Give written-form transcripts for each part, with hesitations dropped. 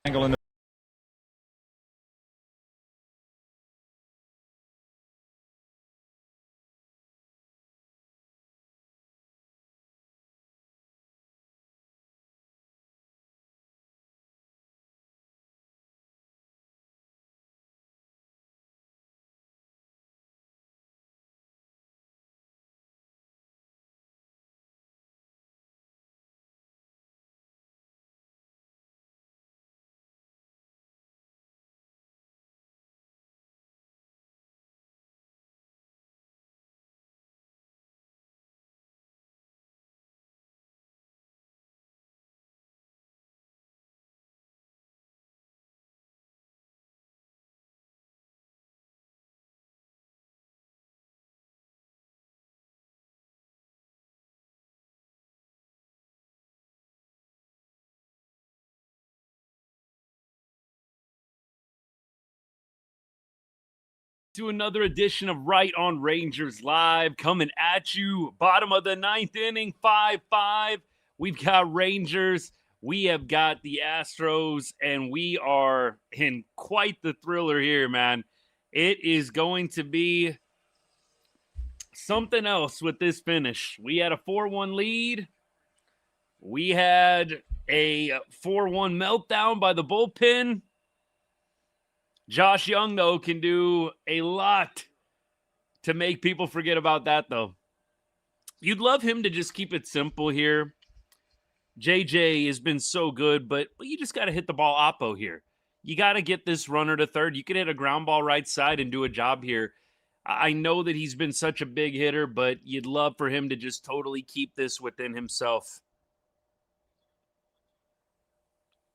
angle in the to another edition of Right on Rangers Live, coming at you, bottom of the ninth inning, 5-5. We've got Rangers, we have got the Astros, and we are in quite the thriller here, man. It is going to be something else with this finish. We had a 4-1 lead. We had a 4-1 meltdown by the bullpen. Josh Jung, though, can do a lot to make people forget about that, though. You'd love him to just keep it simple here. JJ has been so good, but you just got to hit the ball oppo here. You got to get this runner to third. You could hit a ground ball right side and do a job here. I know that he's been such a big hitter, but you'd love for him to just totally keep this within himself.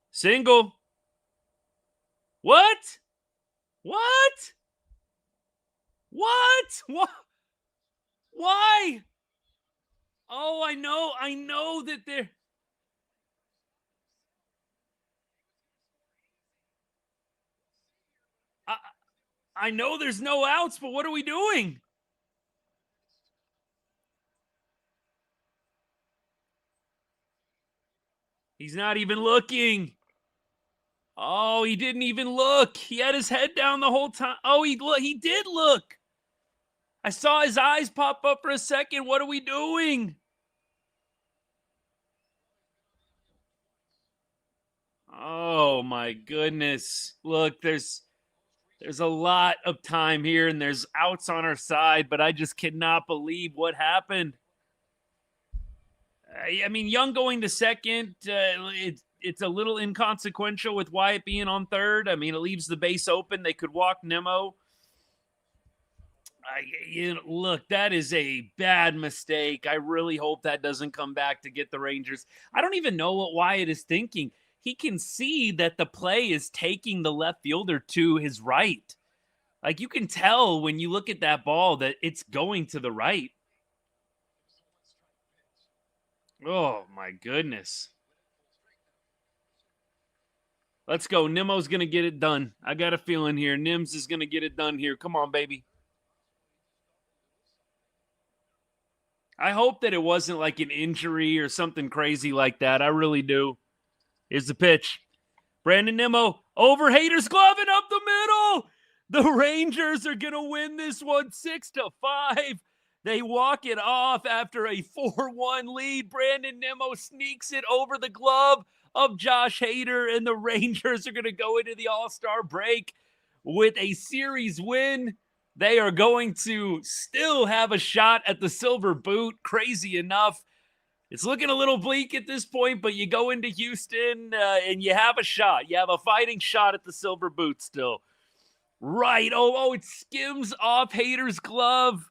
Single. What? What? What? Why? Oh, I know that they're... I know there's no outs, but what are we doing? He's not even looking. Oh, he didn't even look. He had his head down the whole time. Oh, he did look. I saw his eyes pop up for a second. What are we doing? Oh, my goodness. Look, there's a lot of time here, and there's outs on our side, but I just cannot believe what happened. I mean, Jung going to second, it's a little inconsequential with Wyatt being on third. I mean, it leaves the base open. They could walk Nimmo. Look, that is a bad mistake. I really hope that doesn't come back to get the Rangers. I don't even know what Wyatt is thinking. He can see that the play is taking the left fielder to his right. Like, you can tell when you look at that ball that it's going to the right. Oh, my goodness. Let's go. Nimmo's going to get it done. I got a feeling here. Nims is going to get it done here. Come on, baby. I hope that it wasn't like an injury or something crazy like that. I really do. Here's the pitch. Brandon Nimmo over Hader's glove and up the middle. The Rangers are going to win this one 6-5. They walk it off after a 4-1 lead. Brandon Nimmo sneaks it over the glove of Josh Hader, and the Rangers are going to go into the All-Star break with a series win. They are going to still have a shot at the silver boot. Crazy enough. It's looking a little bleak at this point, but you go into Houston and you have a shot. You have a fighting shot at the silver boot still. Right. Oh, it skims off Hader's glove.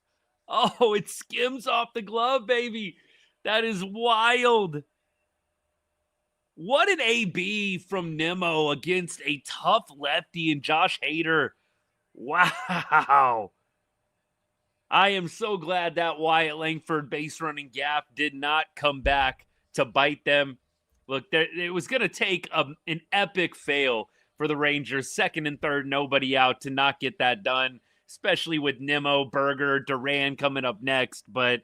Oh, it skims off the glove, baby. That is wild. What an AB from Nimmo against a tough lefty and Josh Hader. Wow. I am so glad that Wyatt Langford base running gap did not come back to bite them. Look, it was going to take an epic fail for the Rangers, second and third, nobody out, to not get that done, especially with Nimmo, Berger, Duran coming up next. But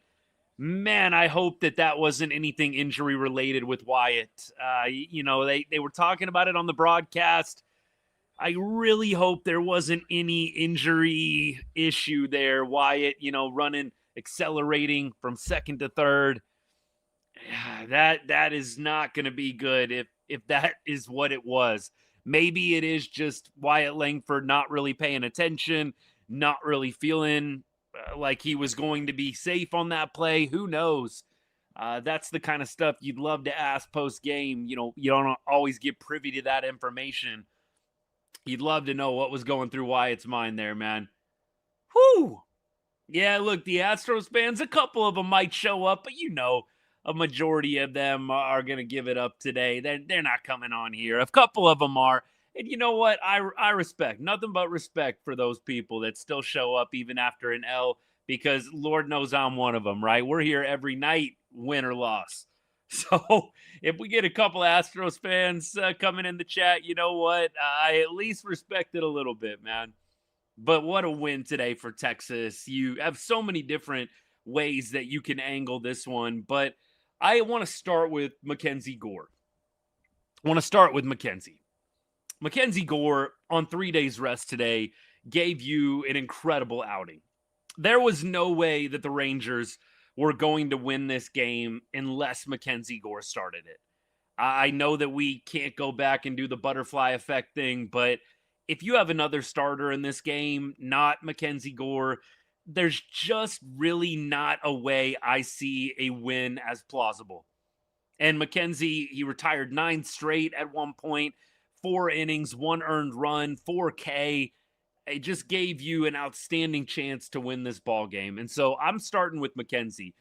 Man, I hope that wasn't anything injury related with Wyatt. They were talking about it on the broadcast. I really hope there wasn't any injury issue there. Wyatt, running, accelerating from second to third. That is not going to be good if that is what it was. Maybe it is just Wyatt Langford not really paying attention, not really feeling like he was going to be safe on that play. Who knows? That's the kind of stuff you'd love to ask post game. You don't always get privy to that information. You'd love to know what was going through Wyatt's mind there, man. Whew. Yeah, look, the Astros fans, a couple of them might show up, but a majority of them are going to give it up today. They're not coming on here. A couple of them are. And you know what? I respect, nothing but respect for those people that still show up even after an L, because Lord knows I'm one of them, right? We're here every night, win or loss. So if we get a couple Astros fans coming in the chat, you know what? I at least respect it a little bit, man. But what a win today for Texas. You have so many different ways that you can angle this one, but I want to start with MacKenzie Gore. MacKenzie Gore, on 3 days rest today, gave you an incredible outing. There was no way that the Rangers were going to win this game unless MacKenzie Gore started it. I know that we can't go back and do the butterfly effect thing, but if you have another starter in this game, not MacKenzie Gore, there's just really not a way I see a win as plausible. And MacKenzie, he retired 9 straight at one point, 4 innings, 1 earned run, 4K. It just gave you an outstanding chance to win this ball game. And so I'm starting with MacKenzie.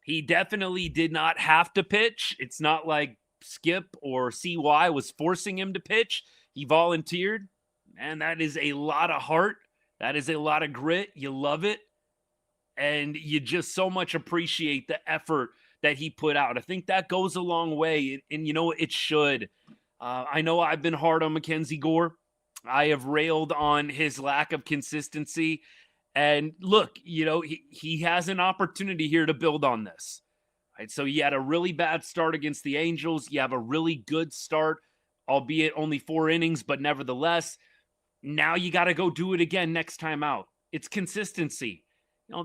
He definitely did not have to pitch. It's not like Skip or CY was forcing him to pitch. He volunteered. And that is a lot of heart. That is a lot of grit. You love it. And you just so much appreciate the effort that he put out. I think that goes a long way. And it should. I know I've been hard on MacKenzie Gore. I have railed on his lack of consistency. And look, he has an opportunity here to build on this. Right? So you had a really bad start against the Angels. You have a really good start, albeit only 4 innings, but nevertheless, now you got to go do it again next time out. It's consistency.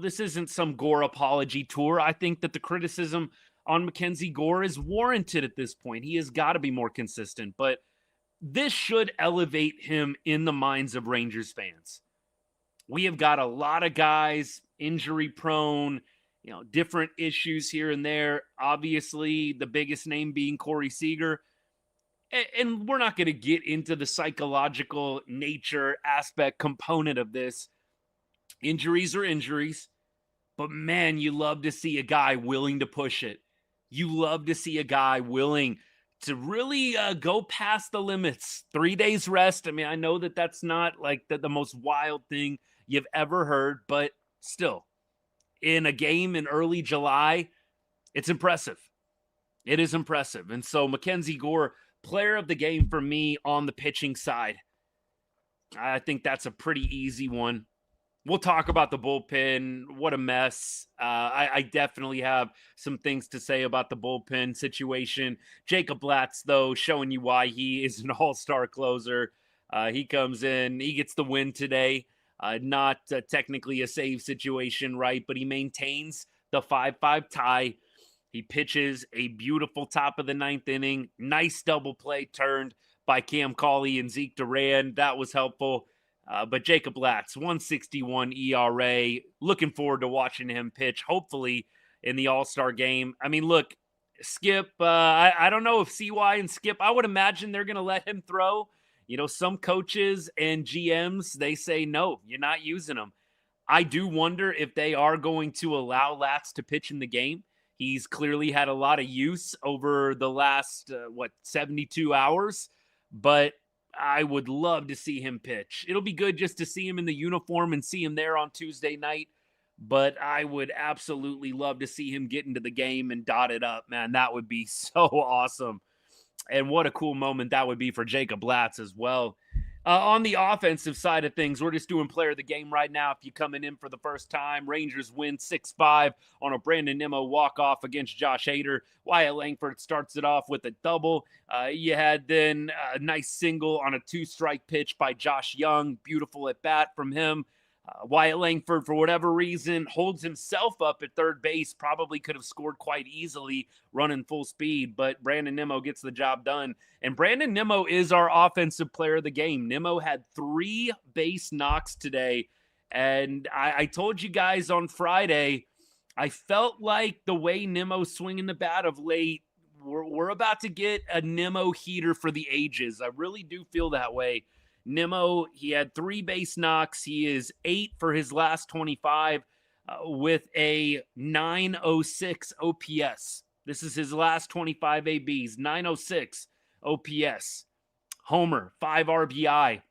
This isn't some Gore apology tour. I think that the criticism on MacKenzie Gore is warranted at this point. He has got to be more consistent, but this should elevate him in the minds of Rangers fans. We have got a lot of guys injury prone, different issues here and there. Obviously, the biggest name being Corey Seager. And we're not going to get into the psychological nature aspect component of this. Injuries are injuries. But man, you love to see a guy willing to push it. You love to see a guy willing to really go past the limits. 3 days rest. I mean, I know that that's not like the most wild thing you've ever heard, but still, in a game in early July, it's impressive. It is impressive. And so MacKenzie Gore, player of the game for me on the pitching side. I think that's a pretty easy one. We'll talk about the bullpen. What a mess. I definitely have some things to say about the bullpen situation. Jacob Latz, though, showing you why he is an all-star closer. He comes in. He gets the win today. Not technically a save situation, right? But he maintains the 5-5 tie. He pitches a beautiful top of the 9th inning. Nice double play turned by Cam Cauley and Zeke Duran. That was helpful. But Jacob Latz, 161 ERA. Looking forward to watching him pitch, hopefully, in the All-Star game. I mean, look, Skip, I don't know if CY and Skip, I would imagine they're going to let him throw. Some coaches and GMs, they say, no, you're not using him. I do wonder if they are going to allow Latz to pitch in the game. He's clearly had a lot of use over the last, 72 hours. But I would love to see him pitch. It'll be good just to see him in the uniform and see him there on Tuesday night. But I would absolutely love to see him get into the game and dot it up, man. That would be so awesome. And what a cool moment that would be for Jacob Latz as well. On the offensive side of things, we're just doing player of the game right now. If you're coming in for the first time, Rangers win 6-5 on a Brandon Nimmo walk-off against Josh Hader. Wyatt Langford starts it off with a double. You had then a nice single on a 2-strike pitch by Josh Jung. Beautiful at bat from him. Wyatt Langford, for whatever reason, holds himself up at third base. Probably could have scored quite easily running full speed, but Brandon Nimmo gets the job done. And Brandon Nimmo is our offensive player of the game. Nimmo had 3 base knocks today. And I told you guys on Friday, I felt like the way Nimmo's swinging the bat of late, we're about to get a Nimmo heater for the ages. I really do feel that way. Nimmo, he had 3 base knocks. He is 8 for his last 25 with a 906 OPS. This is his last 25 ABs, 906 OPS. Homer, 5 RBI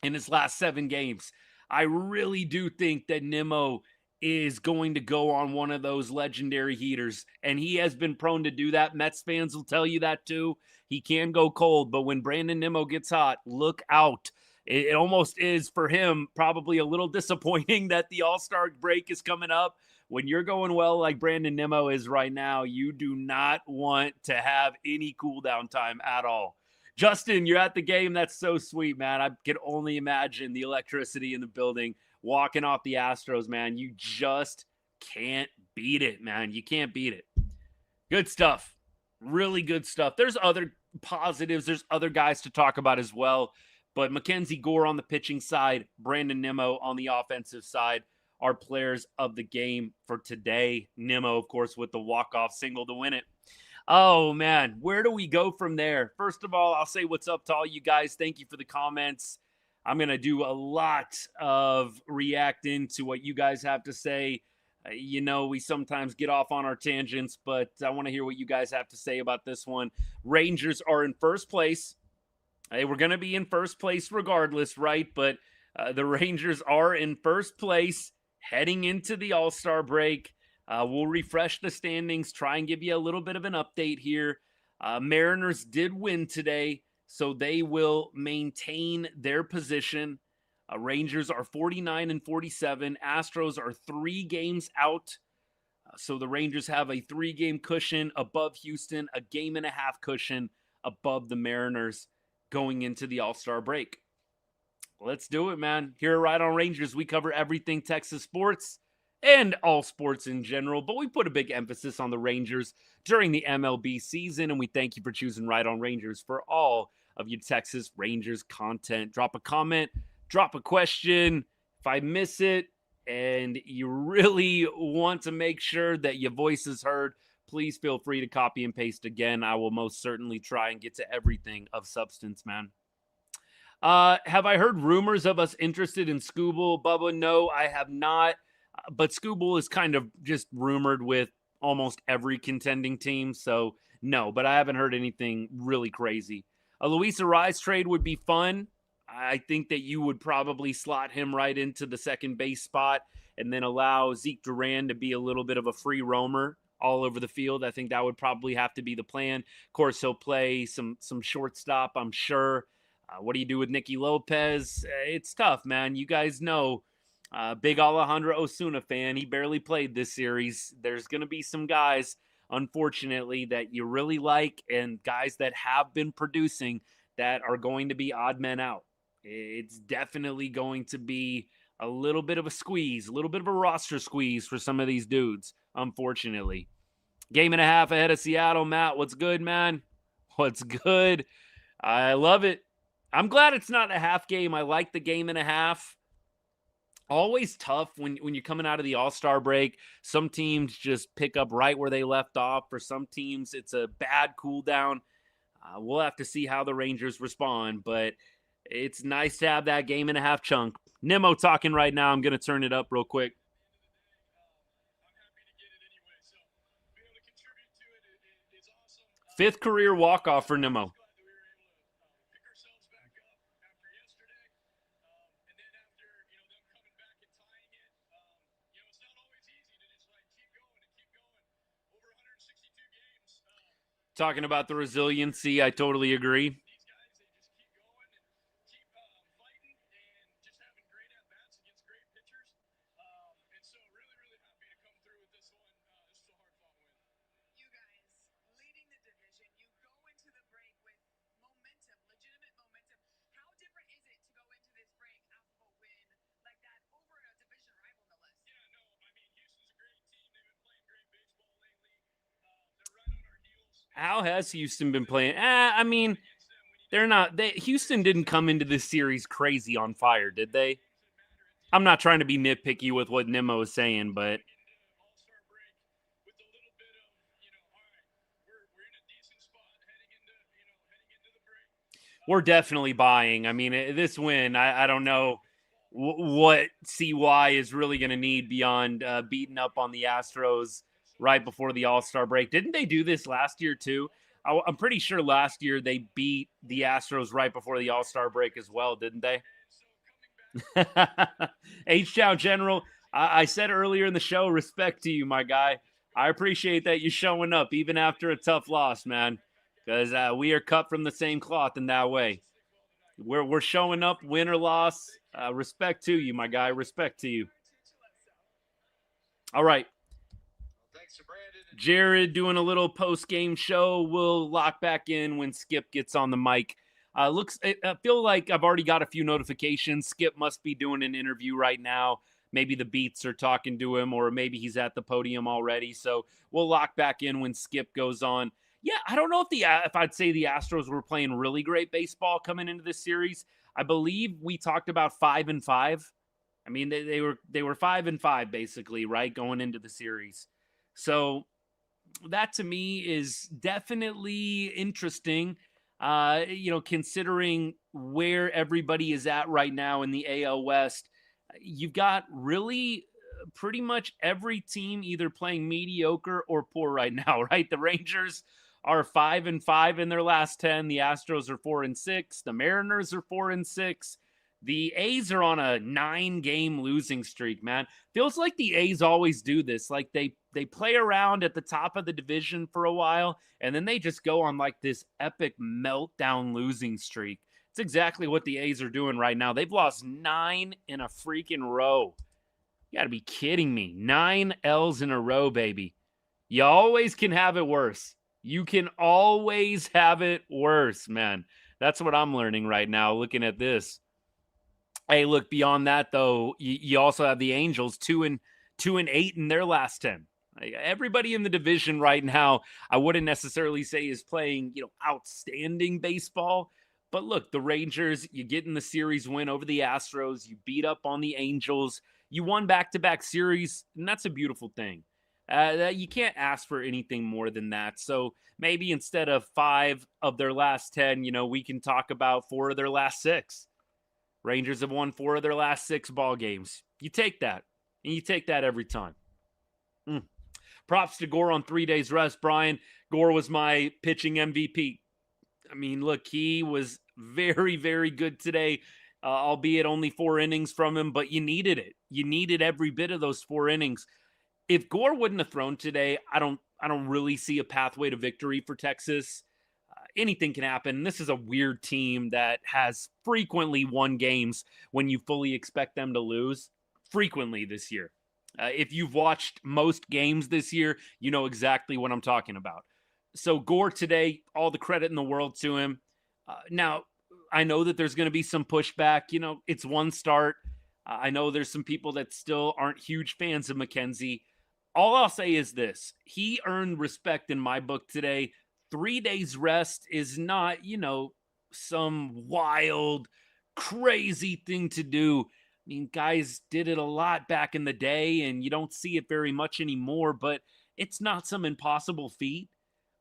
in his last 7 games. I really do think that Nimmo is going to go on one of those legendary heaters, and he has been prone to do that. Mets fans will tell you that too. He can go cold, but when Brandon Nimmo gets hot, look out. It almost is for him probably a little disappointing that the All-Star break is coming up. When you're going well like Brandon Nimmo is right now, you do not want to have any cool down time at all. Justin, you're at the game. That's so sweet, man. I can only imagine the electricity in the building walking off the Astros, man. You just can't beat it, man. You can't beat it. Good stuff. Really good stuff. There's other positives. There's other guys to talk about as well. But MacKenzie Gore on the pitching side, Brandon Nimmo on the offensive side are players of the game for today. Nimmo, of course, with the walk-off single to win it. Oh, man, where do we go from there? First of all, I'll say what's up to all you guys. Thank you for the comments. I'm going to do a lot of reacting to what you guys have to say. You know, we sometimes get off on our tangents, but I want to hear what you guys have to say about this one. Rangers are in first place. They were going to be in first place regardless, right? But the Rangers are in first place heading into the All-Star break. We'll refresh the standings, try and give you a little bit of an update here. Mariners did win today, so they will maintain their position. Rangers are 49 and 47. Astros are 3 games out. So the Rangers have a 3-game cushion above Houston, a 1.5-game cushion above the Mariners going into the All-Star break. Let's do it, man. Here at Right on Rangers, we cover everything Texas sports and all sports in general, but we put a big emphasis on the Rangers during the MLB season, and we thank you for choosing Right on Rangers for all of your Texas Rangers content. Drop a comment, drop a question. If I miss it and you really want to make sure that your voice is heard, please feel free to copy and paste again. I will most certainly try and get to everything of substance, man. Have I heard rumors of us interested in Skubal? Bubba, no, I have not. But Skubal is kind of just rumored with almost every contending team. So, no, but I haven't heard anything really crazy. A Luis Arraez trade would be fun. I think that you would probably slot him right into the second base spot and then allow Zeke Duran to be a little bit of a free roamer all over the field. I think that would probably have to be the plan. Of course, he'll play some shortstop, I'm sure. What do you do with Nicky Lopez? It's tough, man. You guys know, big Alejandro Osuna fan. He barely played this series. There's going to be some guys, unfortunately, that you really like and guys that have been producing that are going to be odd men out. It's definitely going to be a little bit of a squeeze, a little bit of a roster squeeze for some of these dudes, unfortunately. 1.5 games ahead of Seattle. Matt, what's good, man? What's good? I love it. I'm glad it's not a half game. I like the 1.5 games. Always tough when you're coming out of the All-Star break. Some teams just pick up right where they left off. For some teams, it's a bad cool down. We'll have to see how the Rangers respond, but it's nice to have that 1.5 game chunk. Nimmo talking right now. I'm going to turn it up real quick. Fifth career walk-off for Nimmo. Talking about the resiliency, I totally agree. How has Houston been playing? I mean, they're not. Houston didn't come into this series crazy on fire, did they? I'm not trying to be nitpicky with what Nimmo is saying, but we're definitely buying. I mean, this win, I don't know what CY is really going to need beyond beating up on the Astros right before the All-Star break. Didn't they do this last year too? I'm pretty sure last year they beat the Astros right before the All-Star break as well, didn't they? H-Town General, I said earlier in the show, respect to you, my guy. I appreciate that you showing up even after a tough loss, man, because we are cut from the same cloth in that way. We're showing up, win or loss. Respect to you, my guy. Respect to you. All right. Jared doing a little post-game show. We'll lock back in when Skip gets on the mic. I feel like I've already got a few notifications. Skip must be doing an interview right now. Maybe the Beats are talking to him, or maybe he's at the podium already. So we'll lock back in when Skip goes on. Yeah, I don't know if I'd say the Astros were playing really great baseball coming into this series. I believe we talked about 5-5. I mean, they were 5-5 basically, right, going into the series. So that to me is definitely interesting. Considering where everybody is at right now in the AL West, you've got really pretty much every team either playing mediocre or poor right now, right? The Rangers are 5-5 in their last 10. The Astros are 4-6. The Mariners are 4-6. The A's are on a 9-game losing streak, man. Feels like the A's always do this. Like they play around at the top of the division for a while, and then they just go on like this epic meltdown losing streak. It's exactly what the A's are doing right now. They've lost 9 in a freaking row. You got to be kidding me. 9 L's in a row, baby. You always can have it worse. You can always have it worse, man. That's what I'm learning right now looking at this. Hey, look, beyond that, though, you also have the Angels 2-8 in their last 10. Everybody in the division right now, I wouldn't necessarily say is playing, outstanding baseball. But look, the Rangers, you get in the series win over the Astros. You beat up on the Angels. You won back-to-back series, and that's a beautiful thing. You can't ask for anything more than that. So maybe instead of 5 of their last 10, we can talk about 4 of their last 6. Rangers have won 4 of their last 6 ball games. You take that, and you take that every time. Props to Gore on 3 days rest, Brian. Gore was my pitching MVP. I mean, look, he was very, very good today, albeit only 4 innings from him, but you needed it. You needed every bit of those 4 innings. If Gore wouldn't have thrown today, I don't really see a pathway to victory for Texas. Anything can happen. This is a weird team that has frequently won games when you fully expect them to lose. Frequently this year. If you've watched most games this year, you know exactly what I'm talking about. So Gore today, all the credit in the world to him. Now, I know that there's going to be some pushback. It's one start. I know there's some people that still aren't huge fans of MacKenzie. All I'll say is this. He earned respect in my book today. 3 days rest is not, some wild, crazy thing to do. I mean, guys did it a lot back in the day, and you don't see it very much anymore, but it's not some impossible feat.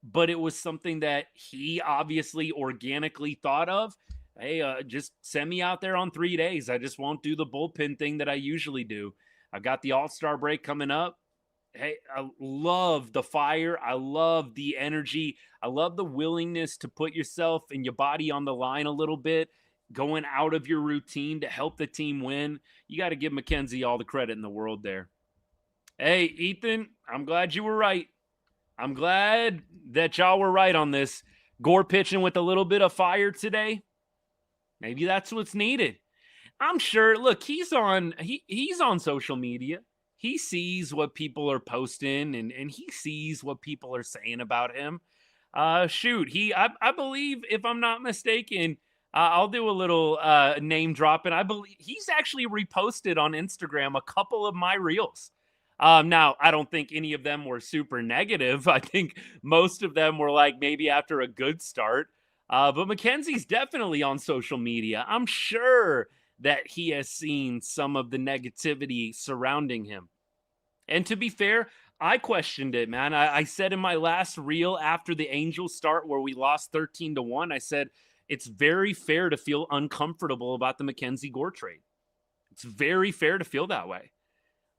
But it was something that he obviously organically thought of. Hey, just send me out there on 3 days. I just won't do the bullpen thing that I usually do. I've got the All-Star break coming up. Hey, I love the fire. I love the energy. I love the willingness to put yourself and your body on the line a little bit, going out of your routine to help the team win. You got to give MacKenzie all the credit in the world there. Hey, Ethan, I'm glad you were right. I'm glad that y'all were right on this. Gore pitching with a little bit of fire today. Maybe that's what's needed. I'm sure. Look, he's on social media. He sees what people are posting and he sees what people are saying about him. I believe, if I'm not mistaken, I'll do a little name dropping. I believe he's actually reposted on Instagram a couple of my reels. Now, I don't think any of them were super negative. I think most of them were like maybe after a good start. But MacKenzie's definitely on social media. I'm sure that he has seen some of the negativity surrounding him. And to be fair, I questioned it, man. I said in my last reel after the Angels start where we lost 13-1, I said it's very fair to feel uncomfortable about the MacKenzie Gore trade. It's very fair to feel that way.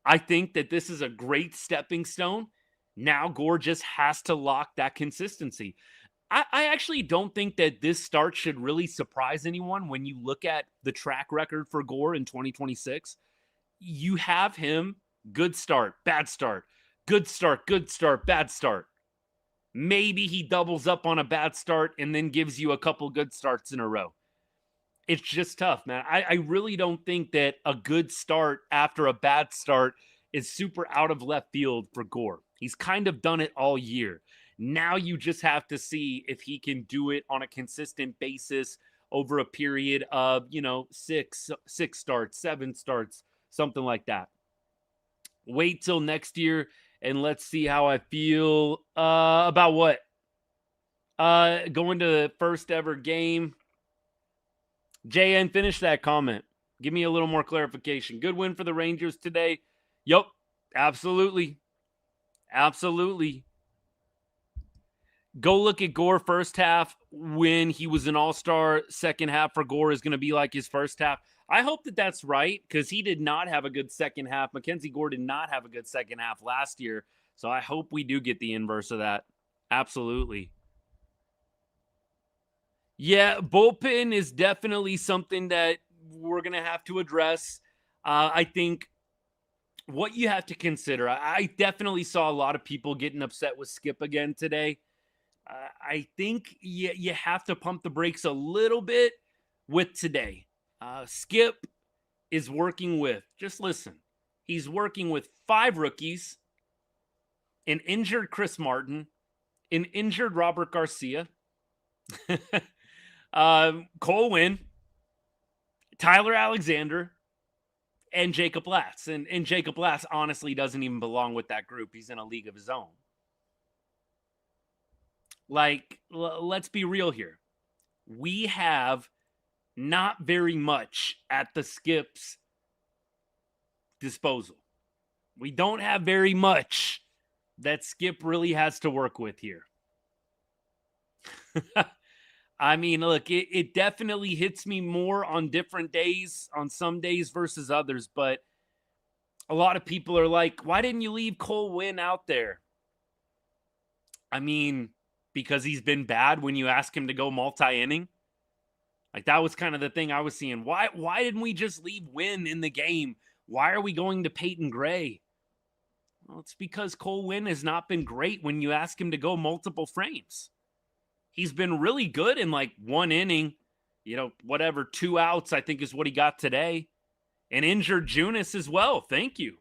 I think that this is a great stepping stone. Now Gore just has to lock that consistency. I actually don't think that this start should really surprise anyone when you look at the track record for Gore in 2026. You have him good start, bad start, good start, good start, bad start. Maybe he doubles up on a bad start and then gives you a couple good starts in a row. It's just tough, man. I really don't think that a good start after a bad start is super out of left field for Gore. He's kind of done it all year. Now you just have to see if he can do it on a consistent basis over a period of, six starts, 7 starts, something like that. Wait till next year and let's see how I feel about what? Going to the first ever game. JN, finish that comment. Give me a little more clarification. Good win for the Rangers today. Yup, absolutely. Absolutely. Go look at Gore first half when he was an all-star. Second half for Gore is going to be like his first half. I hope that that's right because he did not have a good second half. MacKenzie Gore did not have a good second half last year. So I hope we do get the inverse of that. Absolutely. Yeah, bullpen is definitely something that we're going to have to address. I think what you have to consider, I definitely saw a lot of people getting upset with Skip again today. I think you have to pump the brakes a little bit with today. Skip is working with, just listen, he's working with 5 rookies, an injured Chris Martin, an injured Robert Garcia, Cole Winn, Tyler Alexander, and Jacob Latz. And Jacob Latz honestly doesn't even belong with that group. He's in a league of his own. Like, let's be real here. We have not very much at the Skip's disposal. We don't have very much that Skip really has to work with here. I mean, look, it definitely hits me more on different days, on some days versus others, but a lot of people are like, why didn't you leave Cole Winn out there? I mean, because he's been bad when you ask him to go multi-inning. Like, that was kind of the thing I was seeing. Why didn't we just leave Winn in the game? Why are we going to Peyton Gray? Well, it's because Cole Winn has not been great when you ask him to go multiple frames. He's been really good in like 1 inning, 2 outs, I think is what he got today. And injured Junis as well. Thank you.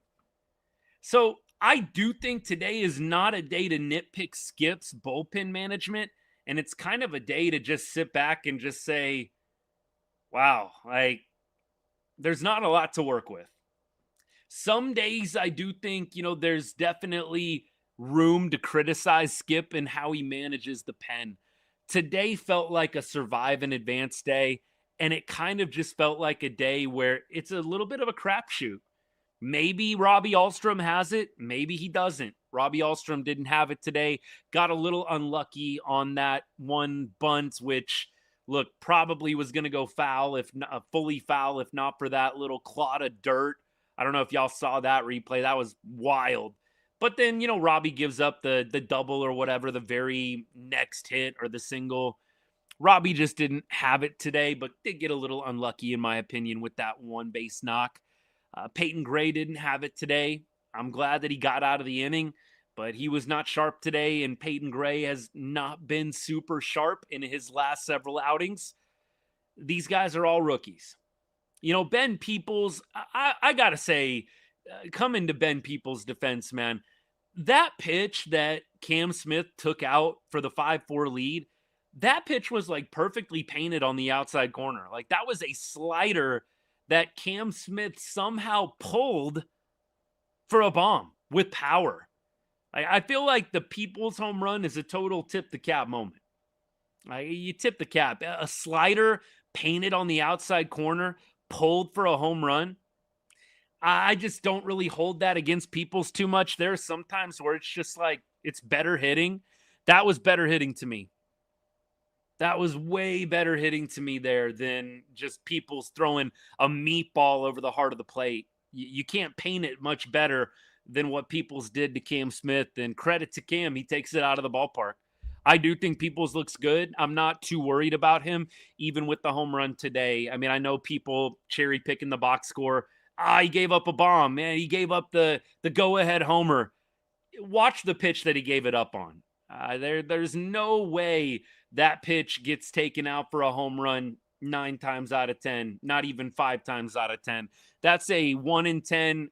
So I do think today is not a day to nitpick Skip's bullpen management. And it's kind of a day to just sit back and just say, wow, like, there's not a lot to work with. Some days I do think, there's definitely room to criticize Skip and how he manages the pen. Today felt like a survive and advance day, and it kind of just felt like a day where it's a little bit of a crapshoot. Maybe Robby Ahlstrom has it. Maybe he doesn't. Robby Ahlstrom didn't have it today. Got a little unlucky on that one bunt, which, look, probably was going to go foul, if not fully foul, if not for that little clod of dirt. I don't know if y'all saw that replay. That was wild. But then, Robby gives up the double or whatever, the very next hit or the single. Robby just didn't have it today, but did get a little unlucky, in my opinion, with that one base knock. Peyton Gray didn't have it today. I'm glad that he got out of the inning, but he was not sharp today, and Peyton Gray has not been super sharp in his last several outings. These guys are all rookies. Ben Peoples, I got to say, coming to Ben Peoples' defense, man, that pitch that Cam Smith took out for the 5-4 lead, that pitch was like perfectly painted on the outside corner. Like, that was a slider that Cam Smith somehow pulled for a bomb. with power. I feel like the Peoples home run is a total tip the cap moment. You tip the cap. A slider painted on the outside corner, pulled for a home run. I just don't really hold that against Peoples too much. There are some times where it's just like, it's better hitting. That was better hitting to me. That was way better hitting to me there than just Peoples throwing a meatball over the heart of the plate. You can't paint it much better than what Peoples did to Cam Smith. And credit to Cam, he takes it out of the ballpark. I do think Peoples looks good. I'm not too worried about him, even with the home run today. I mean, I know people cherry picking the box score. He gave up a bomb, man. He gave up the go-ahead homer. Watch the pitch that he gave it up on. There's no way that pitch gets taken out for a home run 9 times out of 10, not even 5 times out of 10. That's a 1 in 10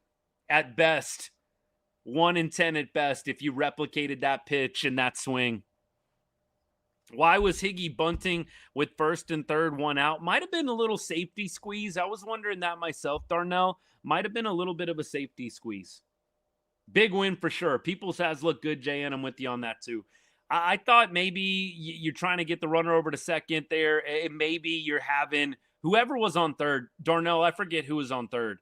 at best. 1 in 10 at best if you replicated that pitch and that swing. Why was Higgy bunting with first and third, 1 out? Might have been a little safety squeeze. I was wondering that myself, Darnell. Might have been a little bit of a safety squeeze. Big win for sure. Peoples has looked good, JN. I'm with you on that too. I thought maybe you're trying to get the runner over to second there. And maybe you're having whoever was on third. Darnell, I forget who was on third.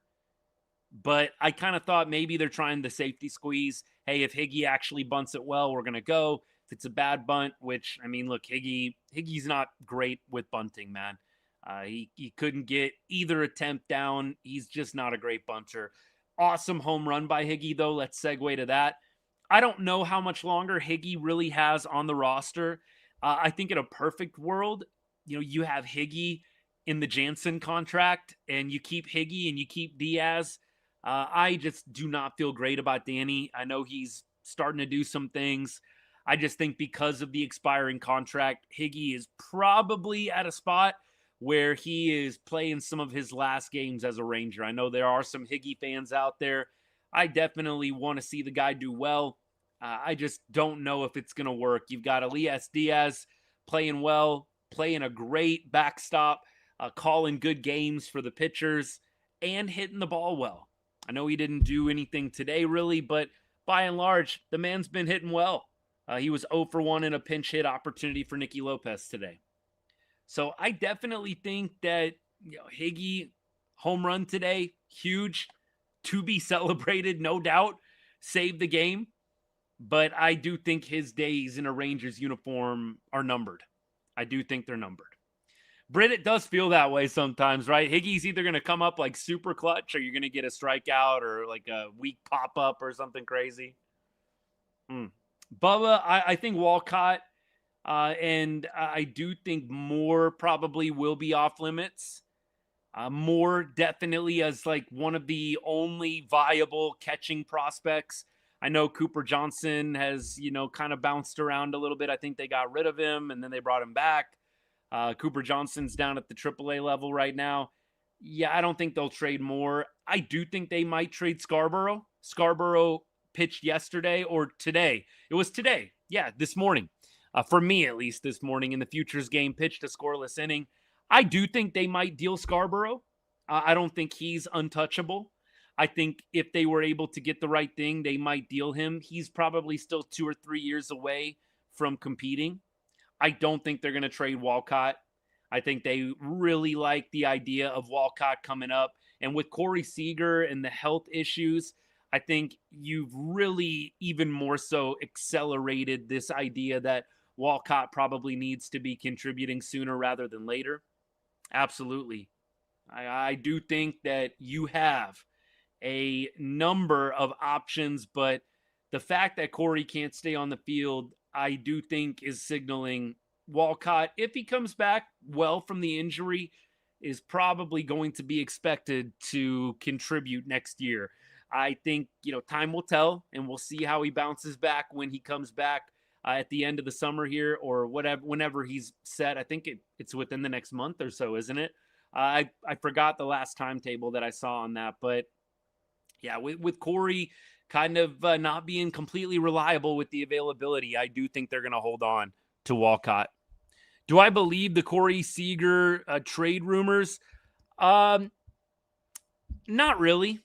But I kind of thought maybe they're trying the safety squeeze. Hey, if Higgy actually bunts it well, we're going to go. If it's a bad bunt, which, I mean, look, Higgy's not great with bunting, man. He couldn't get either attempt down. He's just not a great bunter. Awesome home run by Higgy, though. Let's segue to that. I don't know how much longer Higgy really has on the roster. I think in a perfect world, you have Higgy in the Jansen contract, and you keep Higgy and you keep Diaz. I just do not feel great about Danny. I know he's starting to do some things. I just think because of the expiring contract, Higgy is probably at a spot where he is playing some of his last games as a Ranger. I know there are some Higgy fans out there. I definitely want to see the guy do well. I just don't know if it's going to work. You've got Elias Diaz playing well, playing a great backstop, calling good games for the pitchers, and hitting the ball well. I know he didn't do anything today really, but by and large, the man's been hitting well. He was 0 for 1 in a pinch hit opportunity for Nicky Lopez today. So I definitely think that Higgy home run today, huge, to be celebrated, no doubt, saved the game. But I do think his days in a Rangers uniform are numbered. I do think they're numbered. Britt, it does feel that way sometimes, right? Higgy's either going to come up like super clutch, or you're going to get a strikeout or like a weak pop-up or something crazy. Bubba, I think Walcott, and I do think Moore probably will be off limits. Moore definitely as like one of the only viable catching prospects. I know Cooper Johnson has, kind of bounced around a little bit. I think they got rid of him and then they brought him back. Cooper Johnson's down at the AAA level right now. Yeah, I don't think they'll trade Moore. I do think they might trade Scarborough. Scarborough pitched yesterday or today. It was today. Yeah, this morning. For me, at least this morning in the Futures game, pitched a scoreless inning. I do think they might deal Scarborough. I don't think he's untouchable. I think if they were able to get the right thing, they might deal him. He's probably still 2 or 3 years away from competing. I don't think they're going to trade Walcott. I think they really like the idea of Walcott coming up. And with Corey Seager and the health issues, I think you've really even more so accelerated this idea that Walcott probably needs to be contributing sooner rather than later. Absolutely. I do think that you have a number of options, but the fact that Corey can't stay on the field, I do think is signaling Walcott, if he comes back well from the injury, is probably going to be expected to contribute next year. I think, time will tell, and we'll see how he bounces back when he comes back at the end of the summer here or whatever, whenever he's set. I think it's within the next month or so, isn't it? I forgot the last timetable that I saw on that, but yeah, with Corey kind of not being completely reliable with the availability, I do think they're going to hold on to Walcott. Do I believe the Corey Seager trade rumors? Not really.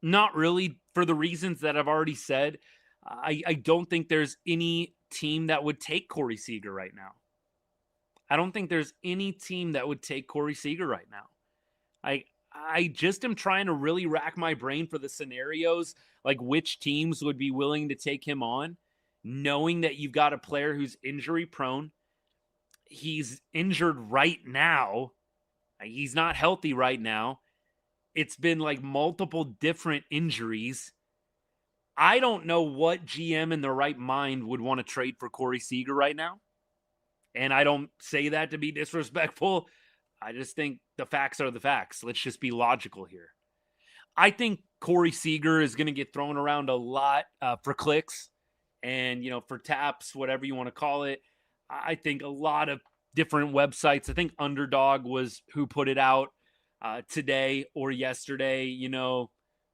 Not really. for the reasons that I've already said, I don't think there's any team that would take Corey Seager right now. I don't think there's any team that would take Corey Seager right now. I just am trying to really rack my brain for the scenarios, like which teams would be willing to take him on, knowing that you've got a player who's injury prone. He's injured right now. He's not healthy right now. It's been like multiple different injuries. I don't know what GM in their right mind would want to trade for Corey Seager right now. And I don't say that to be disrespectful. I just think the facts are the facts. Let's just be logical here. I think Corey Seager is going to get thrown around a lot for clicks and, for taps, whatever you want to call it. I think a lot of different websites, I think Underdog was who put it out today or yesterday,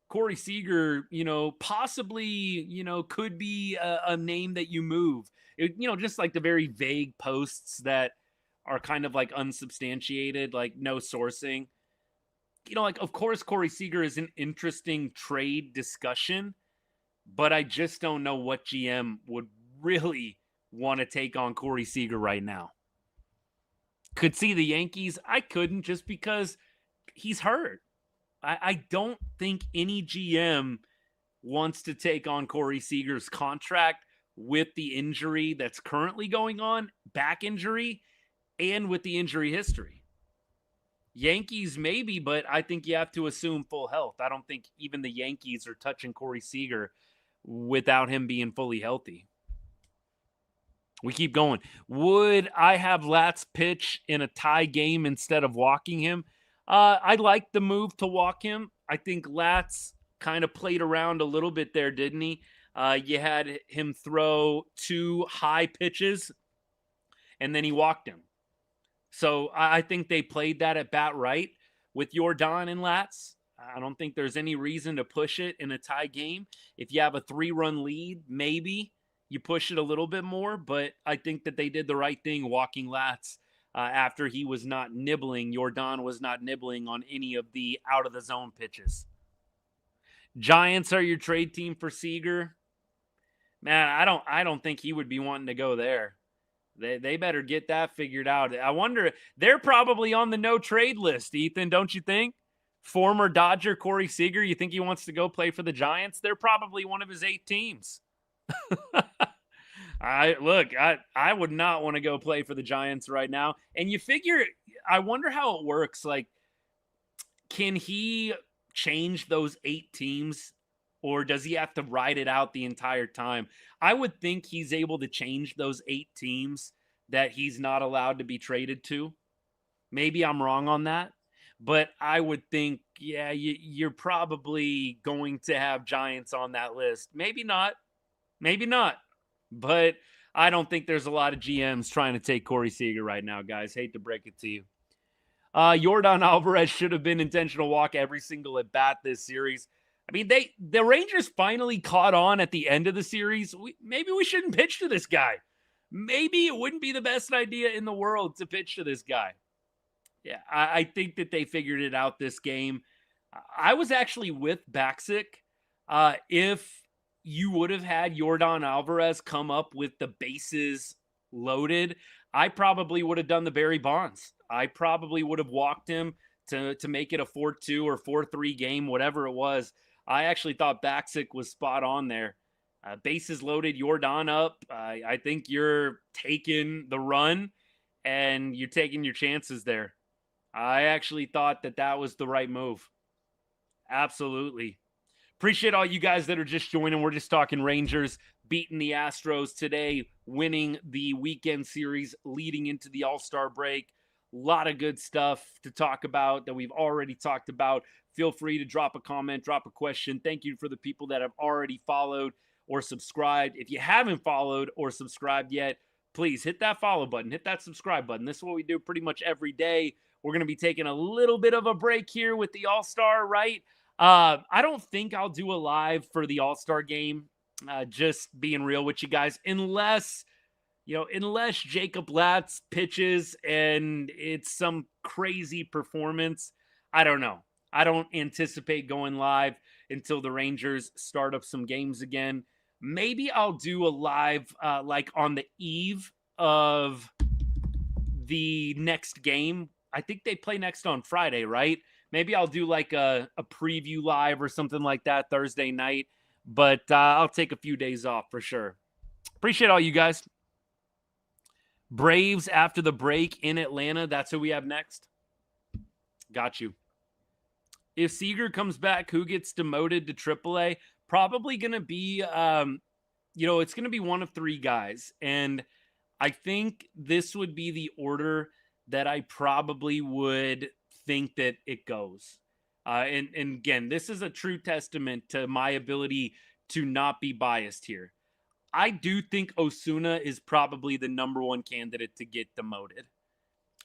Corey Seager, possibly, could be a name that you move. Just like the very vague posts that are kind of like unsubstantiated, like no sourcing. Of course, Corey Seager is an interesting trade discussion, but I just don't know what GM would really want to take on Corey Seager right now. Could see the Yankees. I couldn't, just because he's hurt. I don't think any GM wants to take on Corey Seager's contract with the injury that's currently going on, back injury, and with the injury history. Yankees maybe, but I think you have to assume full health. I don't think even the Yankees are touching Corey Seager without him being fully healthy. We keep going. Would I have Latz pitch in a tie game instead of walking him? I like the move to walk him. I think Latz kind of played around a little bit there, didn't he? You had him throw 2 high pitches, and then he walked him. So I think they played that at bat right with Jordan and Latz. I don't think there's any reason to push it in a tie game. If you have a 3-run lead, maybe you push it a little bit more, but I think that they did the right thing walking Latz after he was not nibbling. Jordan was not nibbling on any of the out-of-the-zone pitches. Giants are your trade team for Seager. Man, I don't think he would be wanting to go there. They better get that figured out. I wonder, they're probably on the no-trade list, Ethan, don't you think? Former Dodger Corey Seager, you think he wants to go play for the Giants? They're probably one of his 8 teams. I would not want to go play for the Giants right now. And you figure, I wonder how it works. Like, can he change those 8 teams, or does he have to ride it out the entire time? I would think he's able to change those 8 teams that he's not allowed to be traded to. Maybe I'm wrong on that, but I would think, yeah, you're probably going to have Giants on that list. Maybe not. But I don't think there's a lot of GMs trying to take Corey Seager right now, guys. Hate to break it to you. Jordan Alvarez should have been intentional walk every single at bat this series. I mean, the Rangers finally caught on at the end of the series. Maybe we shouldn't pitch to this guy. Maybe it wouldn't be the best idea in the world to pitch to this guy. Yeah, I think that they figured it out this game. I was actually with Baxic. If you would have had Jordan Alvarez come up with the bases loaded, I probably would have done the Barry Bonds. I probably would have walked him to make it a 4-2 or 4-3 game, whatever it was. I actually thought Baxic was spot on there. Bases loaded, Jordan up. I think you're taking the run and you're taking your chances there. I actually thought that was the right move. Absolutely. Appreciate all you guys that are just joining. We're just talking Rangers beating the Astros today, winning the weekend series leading into the All-Star break. A lot of good stuff to talk about that we've already talked about. Feel free to drop a comment, drop a question. Thank you for the people that have already followed or subscribed. If you haven't followed or subscribed yet, please hit that follow button, hit that subscribe button. This is what we do pretty much every day. We're going to be taking a little bit of a break here with the All-Star, right? I don't think I'll do a live for the All-Star game, just being real with you guys, unless Jacob Latz pitches and it's some crazy performance. I don't know. I don't anticipate going live until the Rangers start up some games again. Maybe I'll do a live like on the eve of the next game. I think they play next on Friday, right? Maybe I'll do like a preview live or something like that Thursday night. But I'll take a few days off for sure. Appreciate all you guys. Braves after the break in Atlanta. That's who we have next. Got you. If Seager comes back, who gets demoted to AAA? Probably going to be, it's going to be one of three guys. And I think this would be the order that I probably would think that it goes. And again, this is a true testament to my ability to not be biased here. I do think Osuna is probably the number one candidate to get demoted.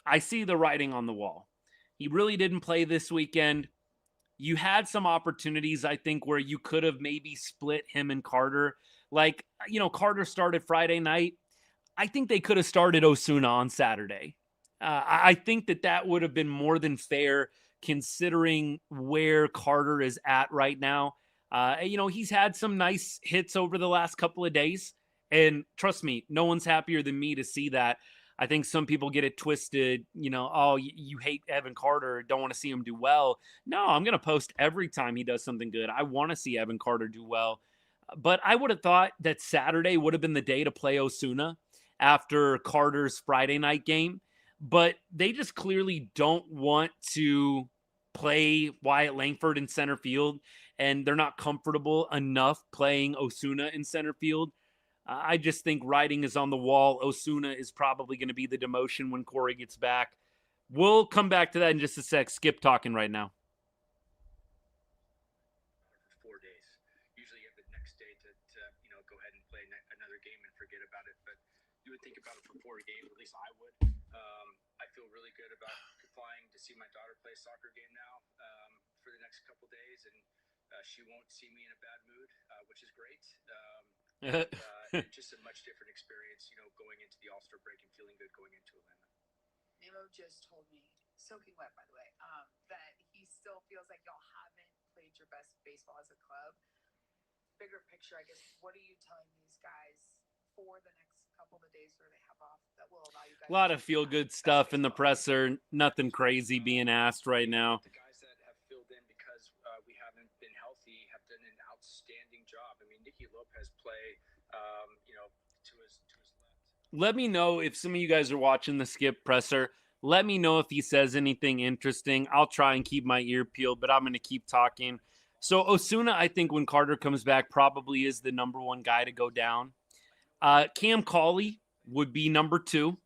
I see the writing on the wall. He really didn't play this weekend. You had some opportunities, I think, where you could have maybe split him and Carter. Like, Carter started Friday night. I think they could have started Osuna on Saturday. I think that would have been more than fair considering where Carter is at right now. He's had some nice hits over the last couple of days. And trust me, no one's happier than me to see that. I think some people get it twisted, you hate Evan Carter, don't want to see him do well. No, I'm going to post every time he does something good. I want to see Evan Carter do well. But I would have thought that Saturday would have been the day to play Osuna after Carter's Friday night game. But they just clearly don't want to play Wyatt Langford in center field, and they're not comfortable enough playing Osuna in center field. I just think writing is on the wall. Osuna is probably going to be the demotion when Corey gets back. We'll come back to that in just a sec. Skip talking right now. 4 days. Usually you have the next day to go ahead and play another game and forget about it. But you would think about it for 4 games, at least I would. I feel really good about flying to see my daughter play a soccer game now for the next couple days, and she won't see me in a bad mood, which is great. Just a much different experience, going into the All-Star break and feeling good going into Atlanta. Nimmo just told me, soaking wet by the way, that he still feels like y'all haven't played your best baseball as a club. Bigger picture, I guess, what are you telling these guys for the next couple of days where they have off that will allow you guys? A lot of feel-good stuff in the presser. Nothing crazy being asked right now. The guys that have filled in because we haven't been healthy have done an outstanding job. I mean, Nicky Lopez play, to his left. Let me know if some of you guys are watching the Skip presser. Let me know if he says anything interesting. I'll try and keep my ear peeled, but I'm going to keep talking. So Osuna, I think when Carter comes back, probably is the number one guy to go down. Cam Cauley would be number 2.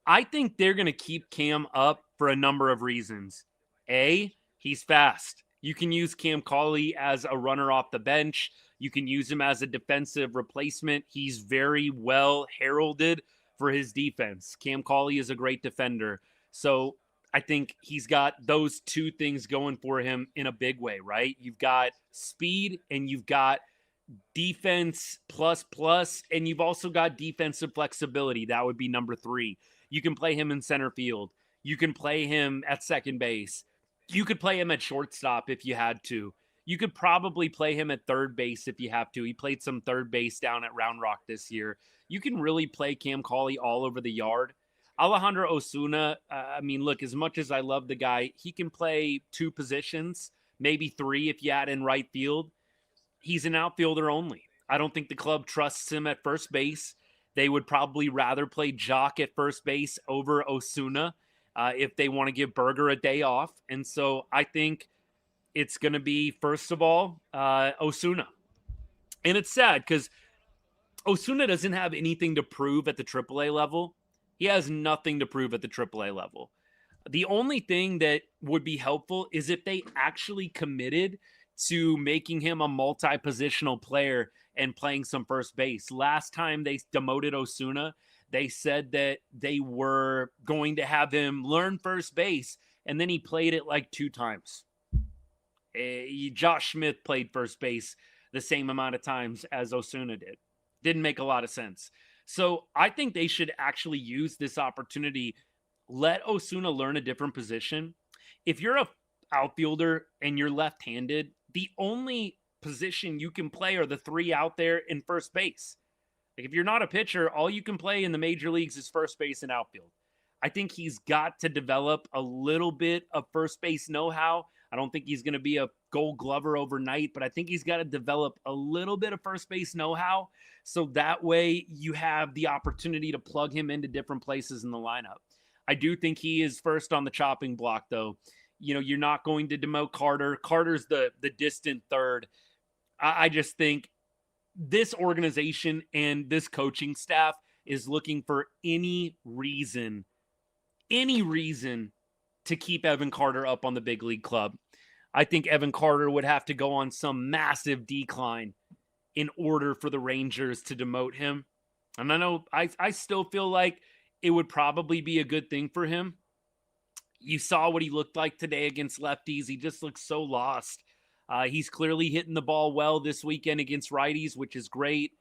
I think they're going to keep Cam up for a number of reasons. A, he's fast. You can use Cam Cauley as a runner off the bench. You can use him as a defensive replacement. He's very well heralded for his defense. Cam Cauley is a great defender. So I think he's got those two things going for him in a big way, right? You've got speed and you've got defense plus, and you've also got defensive flexibility. That would be number 3. You can play him in center field. You can play him at second base. You could play him at shortstop if you had to. You could probably play him at third base if you have to. He played some third base down at Round Rock this year. You can really play Cam Cauley all over the yard. Alejandro Osuna, look, as much as I love the guy, he can play 2 positions, maybe 3 if you add in right field. He's an outfielder only. I don't think the club trusts him at first base. They would probably rather play Joc at first base over Osuna if they want to give Berger a day off. And so I think it's going to be, first of all, Osuna. And it's sad because Osuna doesn't have anything to prove at the AAA level. He has nothing to prove at the AAA level. The only thing that would be helpful is if they actually committed to making him a multi-positional player and playing some first base. Last time they demoted Osuna, they said that they were going to have him learn first base, and then he played it like 2 times. Josh Smith played first base the same amount of times as Osuna did. Didn't make a lot of sense. So I think they should actually use this opportunity. Let Osuna learn a different position. If you're outfielder and you're left-handed, the only position you can play are the three out there in first base. Like, if you're not a pitcher, all you can play in the major leagues is first base and outfield. I think he's got to develop a little bit of first base know-how. I don't think he's going to be a Gold Glover overnight, but I think he's got to develop a little bit of first base know-how, so that way you have the opportunity to plug him into different places in the lineup. I do think he is first on the chopping block, though. You know, you're not going to demote Carter. Carter's the distant third. I just think this organization and this coaching staff is looking for any reason to keep Evan Carter up on the big league club. I think Evan Carter would have to go on some massive decline in order for the Rangers to demote him. And I know I still feel like it would probably be a good thing for him. You saw what he looked like today against lefties. He just looks so lost. He's clearly hitting the ball well this weekend against righties, which is great.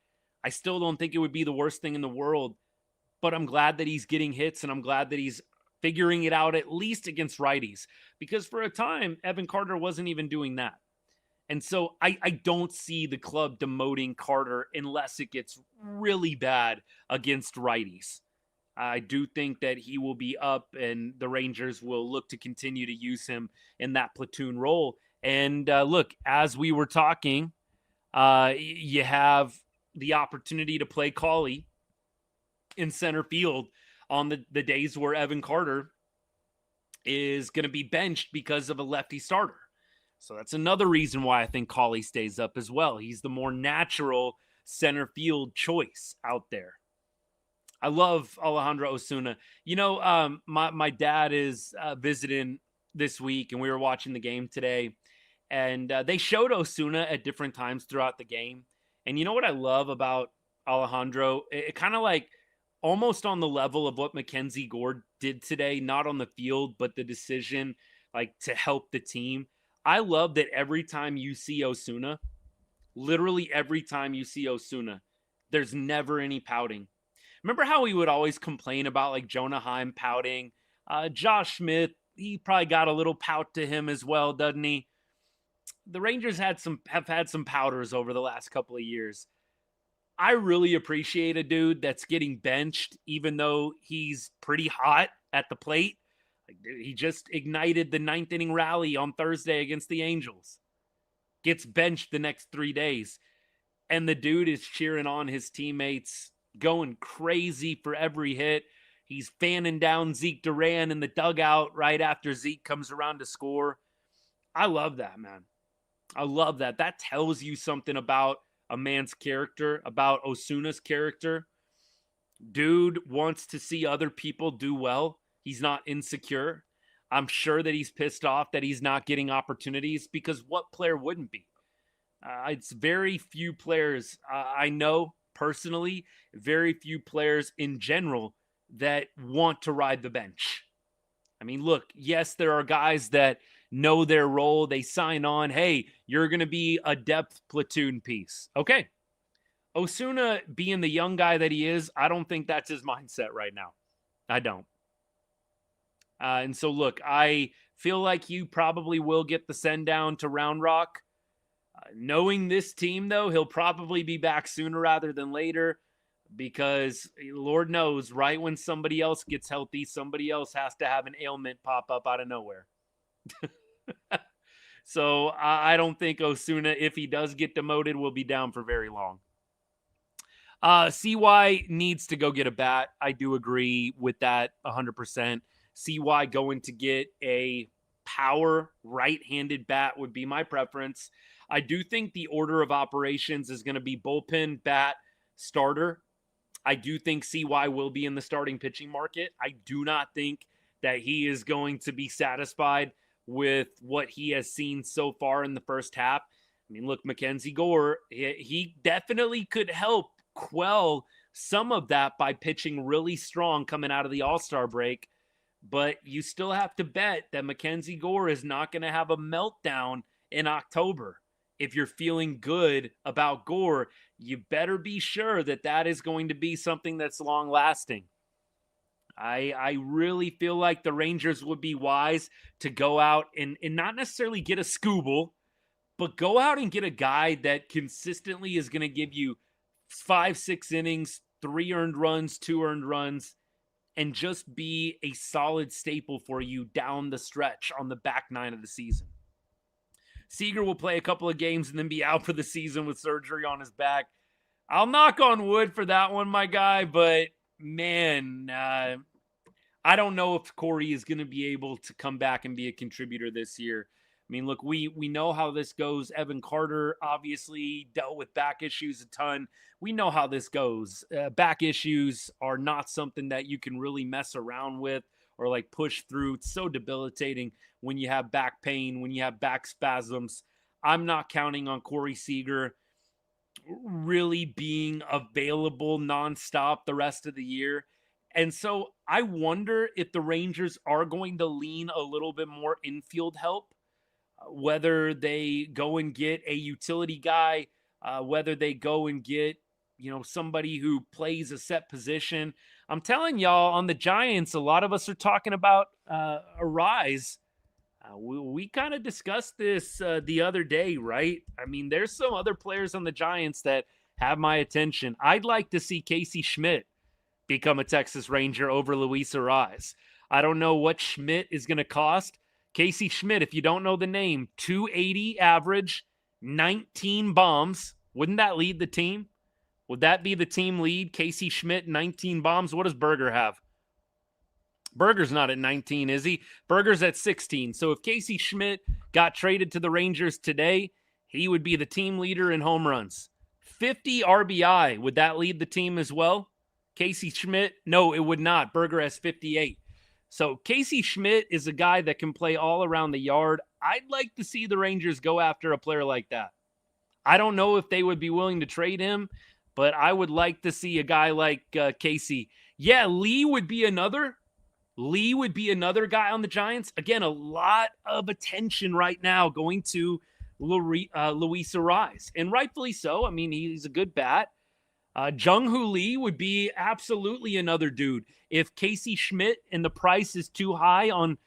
I still don't think it would be the worst thing in the world, but I'm glad that he's getting hits, and I'm glad that he's figuring it out at least against righties, because for a time, Evan Carter wasn't even doing that. And so I don't see the club demoting Carter unless it gets really bad against righties. I do think that he will be up, and the Rangers will look to continue to use him in that platoon role. And look, as we were talking, you have the opportunity to play Cawley in center field on the days where Evan Carter is going to be benched because of a lefty starter. So that's another reason why I think Cawley stays up as well. He's the more natural center field choice out there. I love Alejandro Osuna. You know, my dad is visiting this week, and we were watching the game today, and they showed Osuna at different times throughout the game. And you know what I love about Alejandro? It kind of like almost on the level of what MacKenzie Gore did today, not on the field, but the decision like to help the team. I love that every time you see Osuna, literally every time you see Osuna, there's never any pouting. Remember how we would always complain about like Jonah Heim pouting? Josh Smith, he probably got a little pout to him as well, doesn't he? The Rangers have had some pouters over the last couple of years. I really appreciate a dude that's getting benched, even though he's pretty hot at the plate. Like, he just ignited the 9th inning rally on Thursday against the Angels. Gets benched the next 3 days. And the dude is cheering on his teammates, going crazy for every hit. He's fanning down Zeke Duran in the dugout right after Zeke comes around to score. I love that, man. I love that. That tells you something about a man's character, about Osuna's character. Dude wants to see other people do well. He's not insecure. I'm sure that he's pissed off that he's not getting opportunities, because what player wouldn't be? It's very few players I know personally, very few players in general that want to ride the bench. I mean, look, yes, there are guys that know their role. They sign on. Hey, you're going to be a depth platoon piece. Okay. Osuna, being the young guy that he is, I don't think that's his mindset right now. I don't. And so, look, I feel like you probably will get the send down to Round Rock. Knowing this team, though, he'll probably be back sooner rather than later, because Lord knows, right when somebody else gets healthy, somebody else has to have an ailment pop up out of nowhere. So I don't think Osuna, if he does get demoted, will be down for very long. CY needs to go get a bat. I do agree with that 100%. CY going to get a power right-handed bat would be my preference. I do think the order of operations is going to be bullpen, bat, starter. I do think CY will be in the starting pitching market. I do not think that he is going to be satisfied with what he has seen so far in the first half. I mean, look, MacKenzie Gore, he definitely could help quell some of that by pitching really strong coming out of the All-Star break. But you still have to bet that MacKenzie Gore is not going to have a meltdown in October. If you're feeling good about Gore, you better be sure that that is going to be something that's long-lasting. I really feel like the Rangers would be wise to go out and not necessarily get a Scooble, but go out and get a guy that consistently is going to give you 5-6 innings, 3 earned runs, 2 earned runs, and just be a solid staple for you down the stretch on the back 9 of the season. Seager will play a couple of games and then be out for the season with surgery on his back. I'll knock on wood for that one, my guy, but man, I don't know if Corey is going to be able to come back and be a contributor this year. I mean, look, we know how this goes. Evan Carter obviously dealt with back issues a ton. We know how this goes. Back issues are not something that you can really mess around with or like push through. It's so debilitating when you have back pain, when you have back spasms. I'm not counting on Corey Seager really being available nonstop the rest of the year. And so I wonder if the Rangers are going to lean a little bit more infield help, whether they go and get a utility guy, whether they go and get, somebody who plays a set position. I'm telling y'all, on the Giants, a lot of us are talking about a rise. We kind of discussed this the other day, right? I mean, there's some other players on the Giants that have my attention. I'd like to see Casey Schmidt become a Texas Ranger over Luis Arraez. I don't know what Schmidt is going to cost. Casey Schmidt, if you don't know the name, 280 average, 19 bombs. Wouldn't that lead the team? Would that be the team lead? Casey Schmidt, 19 bombs. What does Berger have? Berger's not at 19, is he? Berger's at 16. So if Casey Schmidt got traded to the Rangers today, he would be the team leader in home runs. 50 RBI, would that lead the team as well? Casey Schmidt? No, it would not. Berger has 58. So Casey Schmidt is a guy that can play all around the yard. I'd like to see the Rangers go after a player like that. I don't know if they would be willing to trade him, but I would like to see a guy like Casey. Yeah, Lee would be another guy on the Giants. Again, a lot of attention right now going to Luis Arraez, and rightfully so. I mean, he's a good bat. Jung Lee would be absolutely another dude. If Casey Schmidt and the price is too high on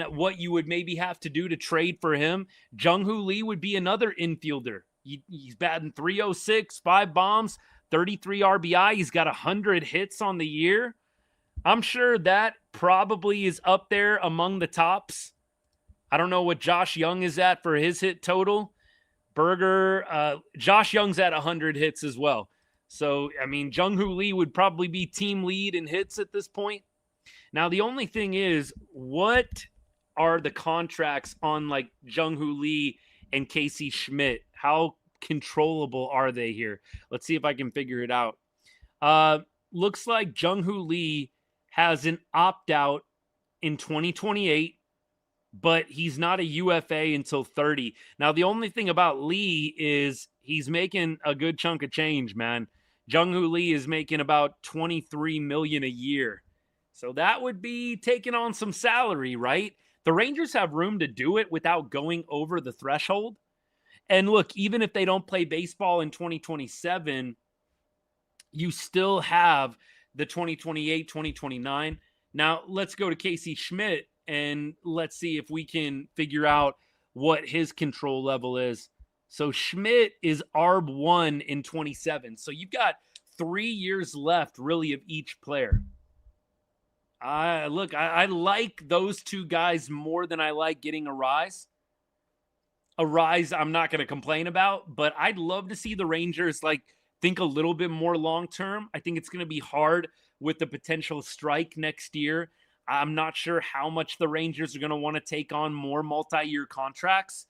what you would maybe have to do to trade for him, Jung Lee would be another infielder. He's batting .306, 5 bombs, 33 RBI. He's got 100 hits on the year. I'm sure that probably is up there among the tops. I don't know what Josh Jung is at for his hit total. Josh Jung's at 100 hits as well. So, I mean, Jung Lee would probably be team lead in hits at this point. Now, the only thing is, what are the contracts on like Jung Lee and Casey Schmidt? How controllable are they here? Let's see if I can figure it out. Looks like Jung Lee has an opt-out in 2028, but he's not a UFA until 30. Now, the only thing about Lee is he's making a good chunk of change, man. Jung Lee is making about $23 million a year. So that would be taking on some salary, right? The Rangers have room to do it without going over the threshold. And look, even if they don't play baseball in 2027, you still have the 2028, 2029. Now, let's go to Casey Schmidt and let's see if we can figure out what his control level is. So Schmidt is ARB1 in 27. So you've got 3 years left, really, of each player. I like those two guys more than I like getting Arraez. Arraez, I'm not going to complain about, but I'd love to see the Rangers think a little bit more long-term. I think it's going to be hard with the potential strike next year. I'm not sure how much the Rangers are going to want to take on more multi-year contracts,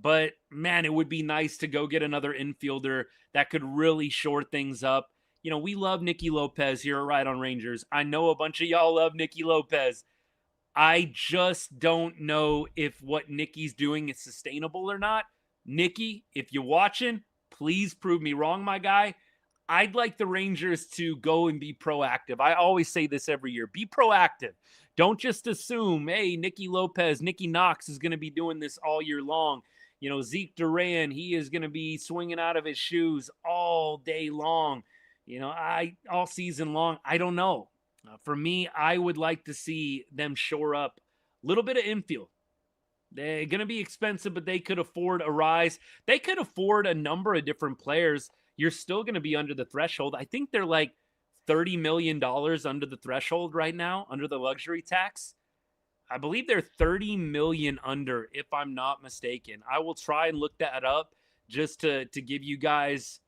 but man, it would be nice to go get another infielder that could really shore things up. You know, we love Nicky Lopez here at Right on Rangers. I know a bunch of y'all love Nicky Lopez. I just don't know if what Nicky's doing is sustainable or not. Nicky, if you're watching, please prove me wrong, my guy. I'd like the Rangers to go and be proactive. I always say this every year. Be proactive. Don't just assume, hey, Nicky Lopez, Nicky Knox is going to be doing this all year long. You know, Zeke Duran, he is going to be swinging out of his shoes all day long. You know, all season long. I don't know. For me, I would like to see them shore up a little bit of infield. They're going to be expensive, but they could afford a rise. They could afford a number of different players. You're still going to be under the threshold. I think they're like $30 million under the threshold right now, under the luxury tax. I believe they're 30 million under, if I'm not mistaken. I will try and look that up just to give you guys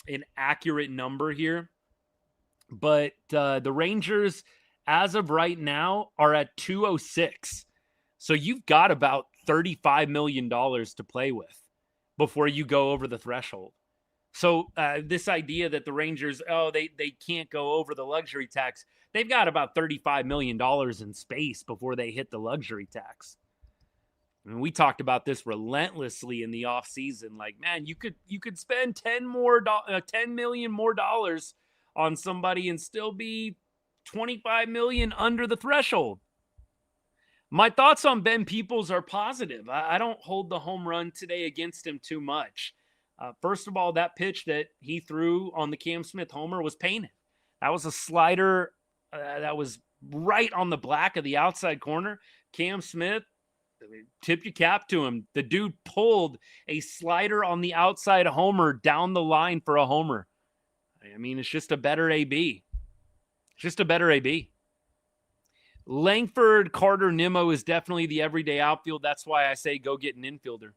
an accurate number here. But the Rangers, as of right now, are at 206. So you've got about $35 million to play with before you go over the threshold. So this idea that the Rangers, they can't go over the luxury tax, they've got about $35 million in space before they hit the luxury tax. I mean, we talked about this relentlessly in the offseason. Like, man, you could spend $10 million more dollars on somebody and still be 25 million under the threshold. My thoughts on Ben Peoples are positive. I don't hold the home run today against him too much. First of all, that pitch that he threw on the Cam Smith homer was painted. That was a slider that was right on the black of the outside corner. Cam Smith, tip your cap to him. The dude pulled a slider on the outside homer down the line for a homer. I mean, it's just a better AB. It's just a better AB. Langford, Carter, Nimmo is definitely the everyday outfield. That's why I say go get an infielder.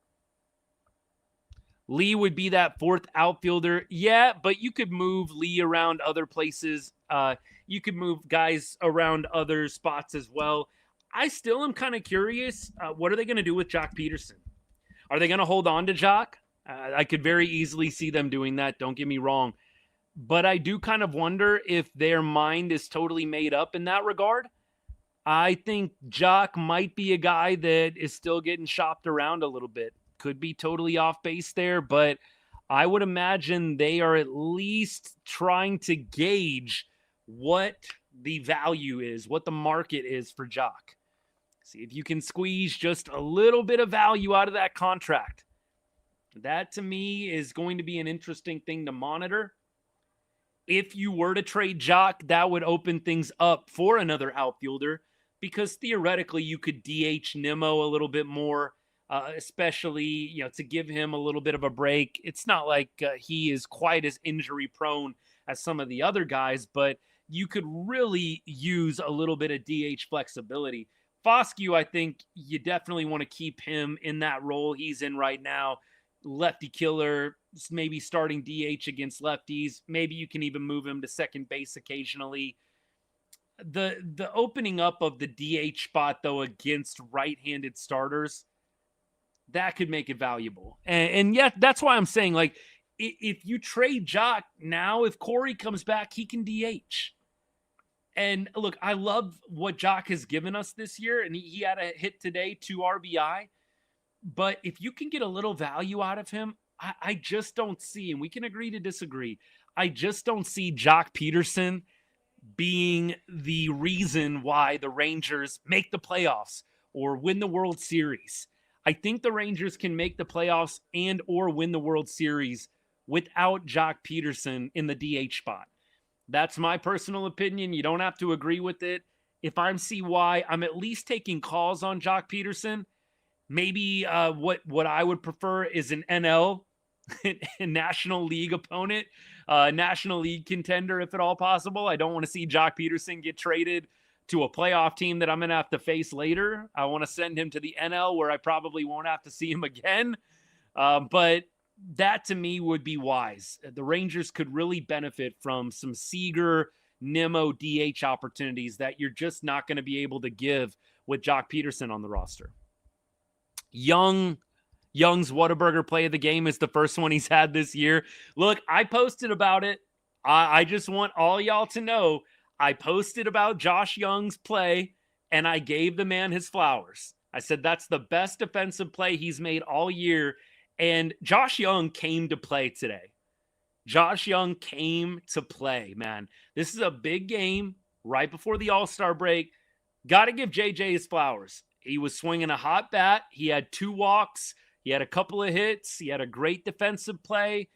Lee would be that fourth outfielder. Yeah, but you could move Lee around other places. You could move guys around other spots as well. I still am kind of curious. What are they going to do with Joc Pederson? Are they going to hold on to Joc? I could very easily see them doing that. Don't get me wrong. But I do kind of wonder if their mind is totally made up in that regard. I think Joc might be a guy that is still getting shopped around a little bit. Could be totally off base there, but I would imagine they are at least trying to gauge what the value is, what the market is for Joc. See if you can squeeze just a little bit of value out of that contract. That, to me, is going to be an interesting thing to monitor. If you were to trade Joc, that would open things up for another outfielder because theoretically you could DH Nimmo a little bit more, especially, to give him a little bit of a break. It's not like he is quite as injury prone as some of the other guys, but you could really use a little bit of DH flexibility. Foscue, I think you definitely want to keep him in that role he's in right now. Lefty killer, maybe starting DH against lefties. Maybe you can even move him to second base occasionally. The opening up of the DH spot, though, against right-handed starters, that could make it valuable. And yet, that's why I'm saying, like, if you trade Joc now, if Corey comes back, he can DH. And look, I love what Joc has given us this year, and he had a hit today, 2 RBI. But if you can get a little value out of him, I just don't see, and we can agree to disagree, I just don't see Joc Pederson being the reason why the Rangers make the playoffs or win the World Series. I think the Rangers can make the playoffs and or win the World Series without Joc Pederson in the DH spot. That's my personal opinion. You don't have to agree with it. If I'm CY, I'm at least taking calls on Joc Pederson. Maybe what I would prefer is an NL, National League opponent, National League contender, if at all possible. I don't want to see Joc Pederson get traded to a playoff team that I'm going to have to face later. I want to send him to the NL where I probably won't have to see him again. But that, to me, would be wise. The Rangers could really benefit from some Seager, Nimmo DH opportunities that you're just not going to be able to give with Joc Pederson on the roster. Jung's Whataburger play of the game is the first one he's had this year. Look, I posted about it. I just want all y'all to know I posted about Josh Jung's play, and I gave the man his flowers. I said that's the best defensive play he's made all year, and Josh Jung came to play today. Josh Jung came to play, man. This is a big game right before the All-Star break. Got to give JJ his flowers. He was swinging a hot bat. He had 2 walks. He had a couple of hits. He had a great defensive play.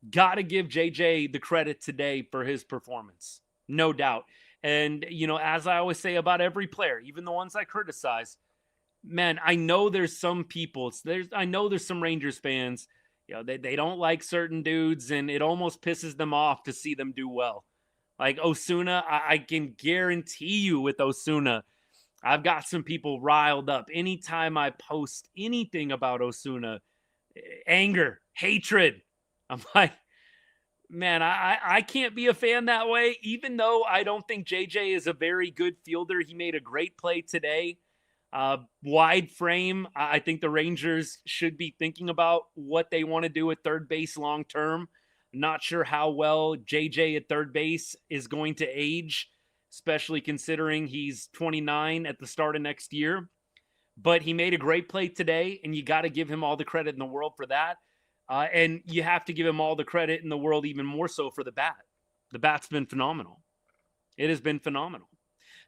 Got to give JJ the credit today for his performance. No doubt. And, as I always say about every player, even the ones I criticize, man, I know there's some people, I know there's some Rangers fans, they don't like certain dudes, and it almost pisses them off to see them do well. Like Osuna, I can guarantee you with Osuna, I've got some people riled up. Anytime I post anything about Osuna, anger, hatred, I'm like, man, I can't be a fan that way, even though I don't think JJ is a very good fielder. He made a great play today. Wide frame. I think the Rangers should be thinking about what they want to do at third base long term. Not sure how well JJ at third base is going to age, especially considering he's 29 at the start of next year. But he made a great play today, and you got to give him all the credit in the world for that. And you have to give him all the credit in the world, even more so for the bat. The bat's been phenomenal. It has been phenomenal.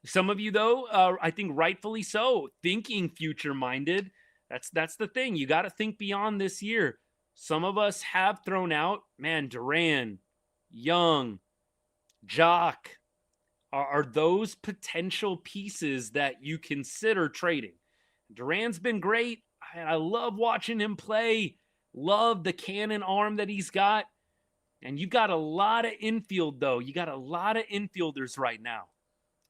Some of you, though, I think rightfully so, thinking future-minded. That's the thing. You got to think beyond this year. Some of us have thrown out, man, Duran, Jung, Joc. Are those potential pieces that you consider trading? Duran's been great. I love watching him play. Love the cannon arm that he's got. And you got a lot of infield, though. You got a lot of infielders right now.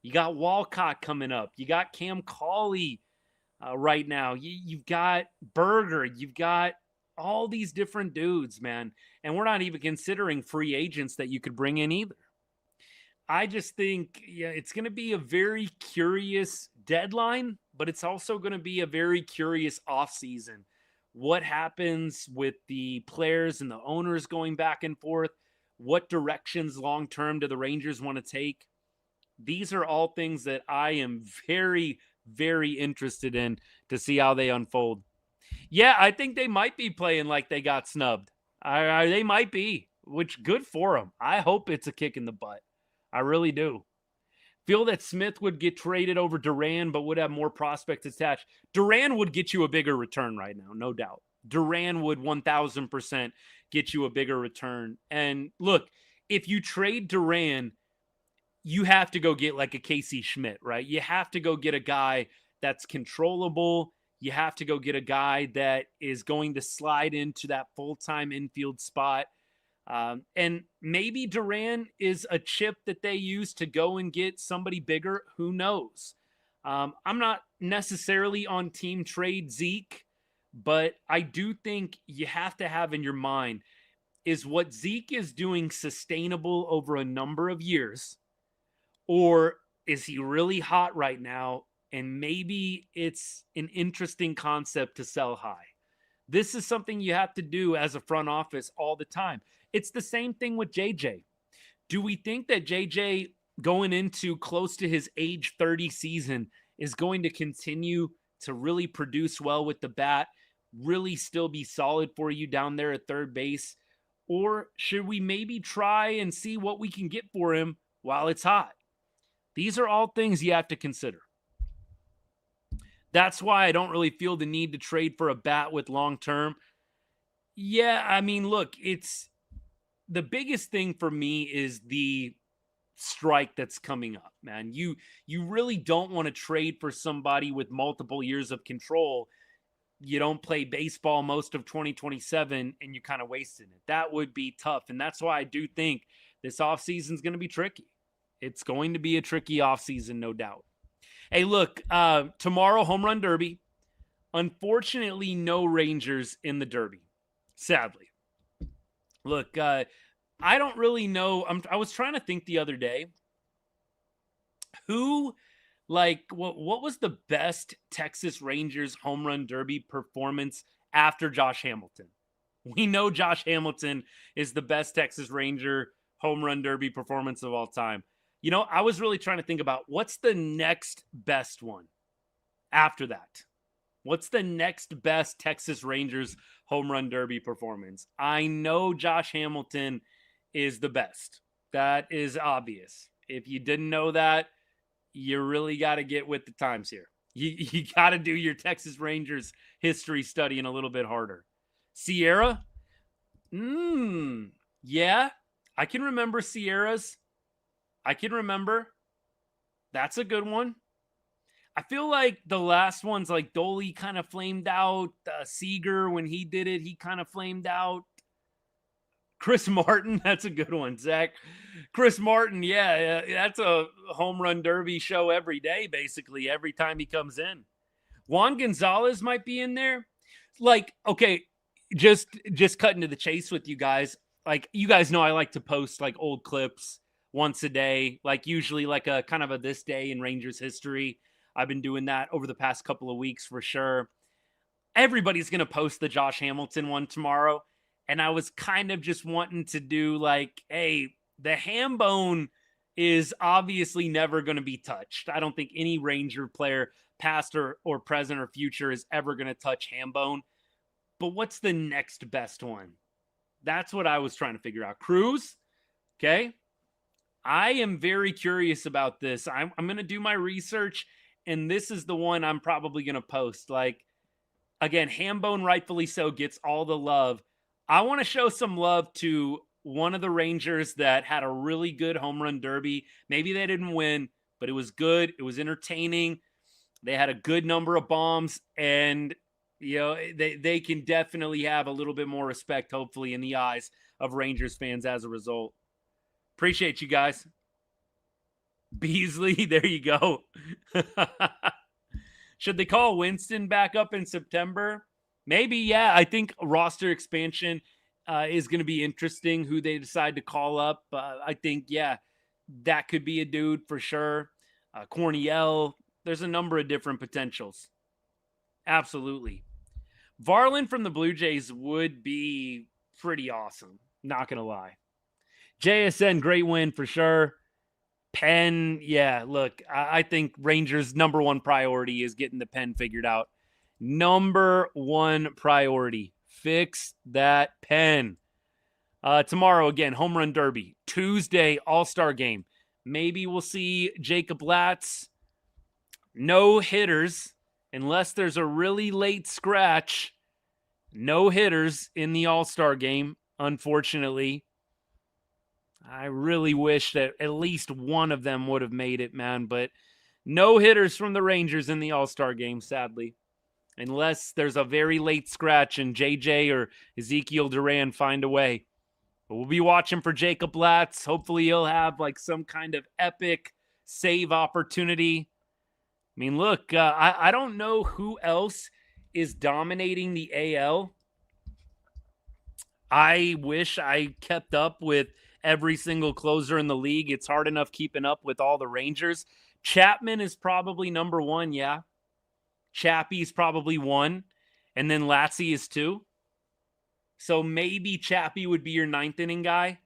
You got Walcott coming up. You got Cam Cauley right now. You've got Berger. You've got all these different dudes, man. And we're not even considering free agents that you could bring in either. I just think it's going to be a very curious deadline, but it's also going to be a very curious offseason. What happens with the players and the owners going back and forth? What directions long-term do the Rangers want to take? These are all things that I am very, very interested in to see how they unfold. Yeah, I think they might be playing like they got snubbed. They might be, which good for them. I hope it's a kick in the butt. I really do. Feel that Smith would get traded over Duran, but would have more prospects attached. Duran would get you a bigger return right now, no doubt. Duran would 1,000% get you a bigger return. And look, if you trade Duran, you have to go get like a Casey Schmidt, right? You have to go get a guy that's controllable. You have to go get a guy that is going to slide into that full-time infield spot. And maybe Duran is a chip that they use to go and get somebody bigger. Who knows? I'm not necessarily on team trade Zeke, but I do think you have to have in your mind, is what Zeke is doing sustainable over a number of years? Or is he really hot right now? And maybe it's an interesting concept to sell high. This is something you have to do as a front office all the time. It's the same thing with JJ. Do we think that JJ going into close to his age 30 season is going to continue to really produce well with the bat, really still be solid for you down there at third base? Or should we maybe try and see what we can get for him while it's hot? These are all things you have to consider. That's why I don't really feel the need to trade for a bat with long term. Yeah, I mean, look, it's the biggest thing for me is the strike that's coming up, man. You really don't want to trade for somebody with multiple years of control. You don't play baseball most of 2027 and you kind of wasted it. That would be tough. And that's why I do think this offseason is going to be tricky. It's going to be a tricky offseason, no doubt. Hey, look, tomorrow, Home Run Derby. Unfortunately, no Rangers in the Derby, sadly. Look, I don't really know. I was trying to think the other day. What was the best Texas Rangers Home Run Derby performance after Josh Hamilton? We know Josh Hamilton is the best Texas Ranger Home Run Derby performance of all time. You know, I was really trying to think about what's the next best one after that. What's the next best Texas Rangers Home Run Derby performance? I know Josh Hamilton is the best. That is obvious. If you didn't know that, you really got to get with the times here. You got to do your Texas Rangers history studying a little bit harder. Sierra? Yeah, I can remember Sierras. I can remember. That's a good one. I feel like the last ones, like Dolly kind of flamed out. Seager, when he did it, he kind of flamed out. Chris Martin, that's a good one, Zach. Chris Martin, yeah, that's a home run derby show every day, basically, every time he comes in. Juan Gonzalez might be in there. Like, okay, just cutting to the chase with you guys. Like, you guys know I like to post like old clips once a day, like usually like a kind of a this day in Rangers history. I've been doing that over the past couple of weeks for sure. Everybody's going to post the Josh Hamilton one tomorrow. And I was kind of just wanting to do like, hey, the ham bone is obviously never going to be touched. I don't think any Ranger player, past or present or future, is ever going to touch ham bone. But what's the next best one? That's what I was trying to figure out. Cruz, okay? I am very curious about this. I'm going to do my research, and this is the one I'm probably going to post. Like, again, Hambone, rightfully so, gets all the love. I want to show some love to one of the Rangers that had a really good home run derby. Maybe they didn't win, but it was good. It was entertaining. They had a good number of bombs, and you know they can definitely have a little bit more respect, hopefully, in the eyes of Rangers fans as a result. Appreciate you guys. Beasley, there you go. Should they call Winston back up in September? Maybe, yeah. I think roster expansion is going to be interesting, who they decide to call up. I think, yeah, that could be a dude for sure. Corniel, there's a number of different potentials. Absolutely. Varland from the Blue Jays would be pretty awesome. Not going to lie. JSN, great win for sure. Pen, yeah, look, I think Rangers' number one priority is getting the pen figured out. Number one priority. Fix that pen. Tomorrow, again, home run derby. Tuesday, all-star game. Maybe we'll see Jacob Latz. No hitters, unless there's a really late scratch. No hitters in the all-star game, unfortunately. I really wish that at least one of them would have made it, man. But no hitters from the Rangers in the All-Star game, sadly. Unless there's a very late scratch and JJ or Ezekiel Duran find a way. But we'll be watching for Jacob Latz. Hopefully he'll have like some kind of epic save opportunity. I mean, look, I don't know who else is dominating the AL. I wish I kept up with every single closer in the league. It's hard enough keeping up with all the Rangers. Chapman is probably number one, yeah. Chappie's probably one. And then Latzy is two. So maybe Chappie would be your ninth inning guy.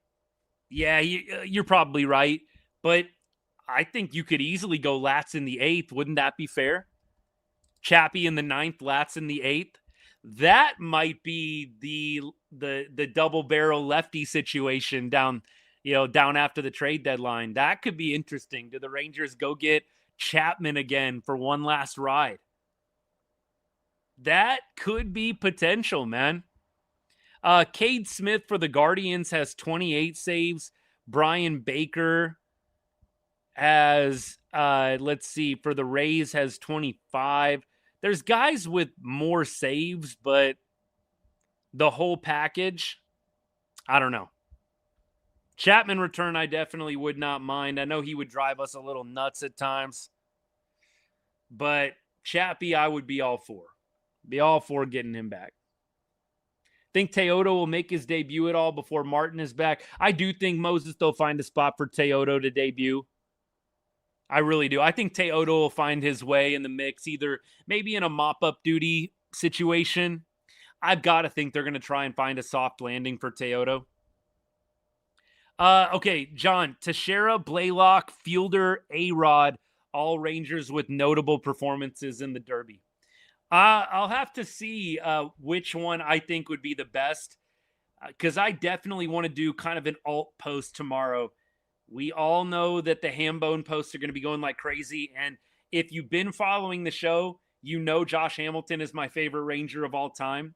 Yeah, you're probably right. But I think you could easily go Latz in the eighth. Wouldn't that be fair? Chappie in the ninth, Latz in the eighth. That might be the double barrel lefty situation down after the trade deadline. That could be interesting. Do the Rangers go get Chapman again for one last ride? That could be potential, man. Cade Smith for the Guardians has 28 saves. Brian Baker has, for the Rays has 25. There's guys with more saves, but the whole package, I don't know. Chapman return, I definitely would not mind. I know he would drive us a little nuts at times. But Chappie, I would be all for. Be all for getting him back. Think Teodo will make his debut at all before Martin is back? I do think Moses, they'll find a spot for Teodo to debut. I really do. I think Teodo will find his way in the mix, either maybe in a mop-up duty situation. I've got to think they're going to try and find a soft landing for Teodo. Okay, John, Teixeira, Blaylock, Fielder, A-Rod, all Rangers with notable performances in the Derby. I'll have to see which one I think would be the best, because I definitely want to do kind of an alt post tomorrow. We all know that the Hambone posts are going to be going like crazy, and if you've been following the show, you know Josh Hamilton is my favorite Ranger of all time.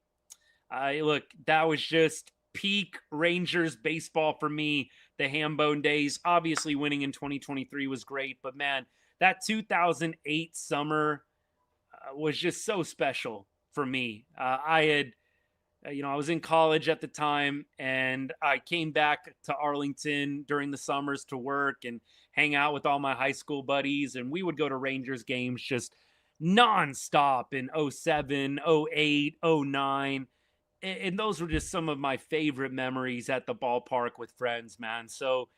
Look, that was just peak Rangers baseball for me, the Hambone days. Obviously, winning in 2023 was great, but man, that 2008 summer was just so special for me. I was in college at the time, and I came back to Arlington during the summers to work and hang out with all my high school buddies, and we would go to Rangers games just nonstop in 07, 08, 09. And those were just some of my favorite memories at the ballpark with friends, man. So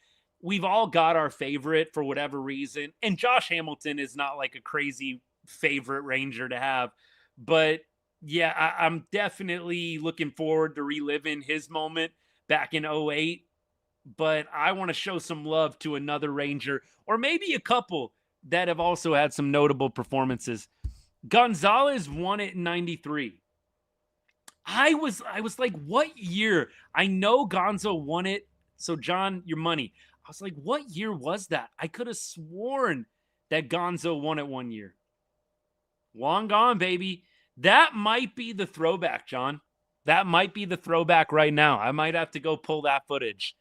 we've all got our favorite for whatever reason. And Josh Hamilton is not like a crazy favorite Ranger to have. But yeah, I'm definitely looking forward to reliving his moment back in 08. But I want to show some love to another Ranger, or maybe a couple that have also had some notable performances. Gonzalez won it in 93. I was like, what year? I know Gonzo won it. So John, your money. I was like, what year was that? I could have sworn that Gonzo won it one year. Long gone, baby. That might be the throwback, John. That might be the throwback right now. I might have to go pull that footage,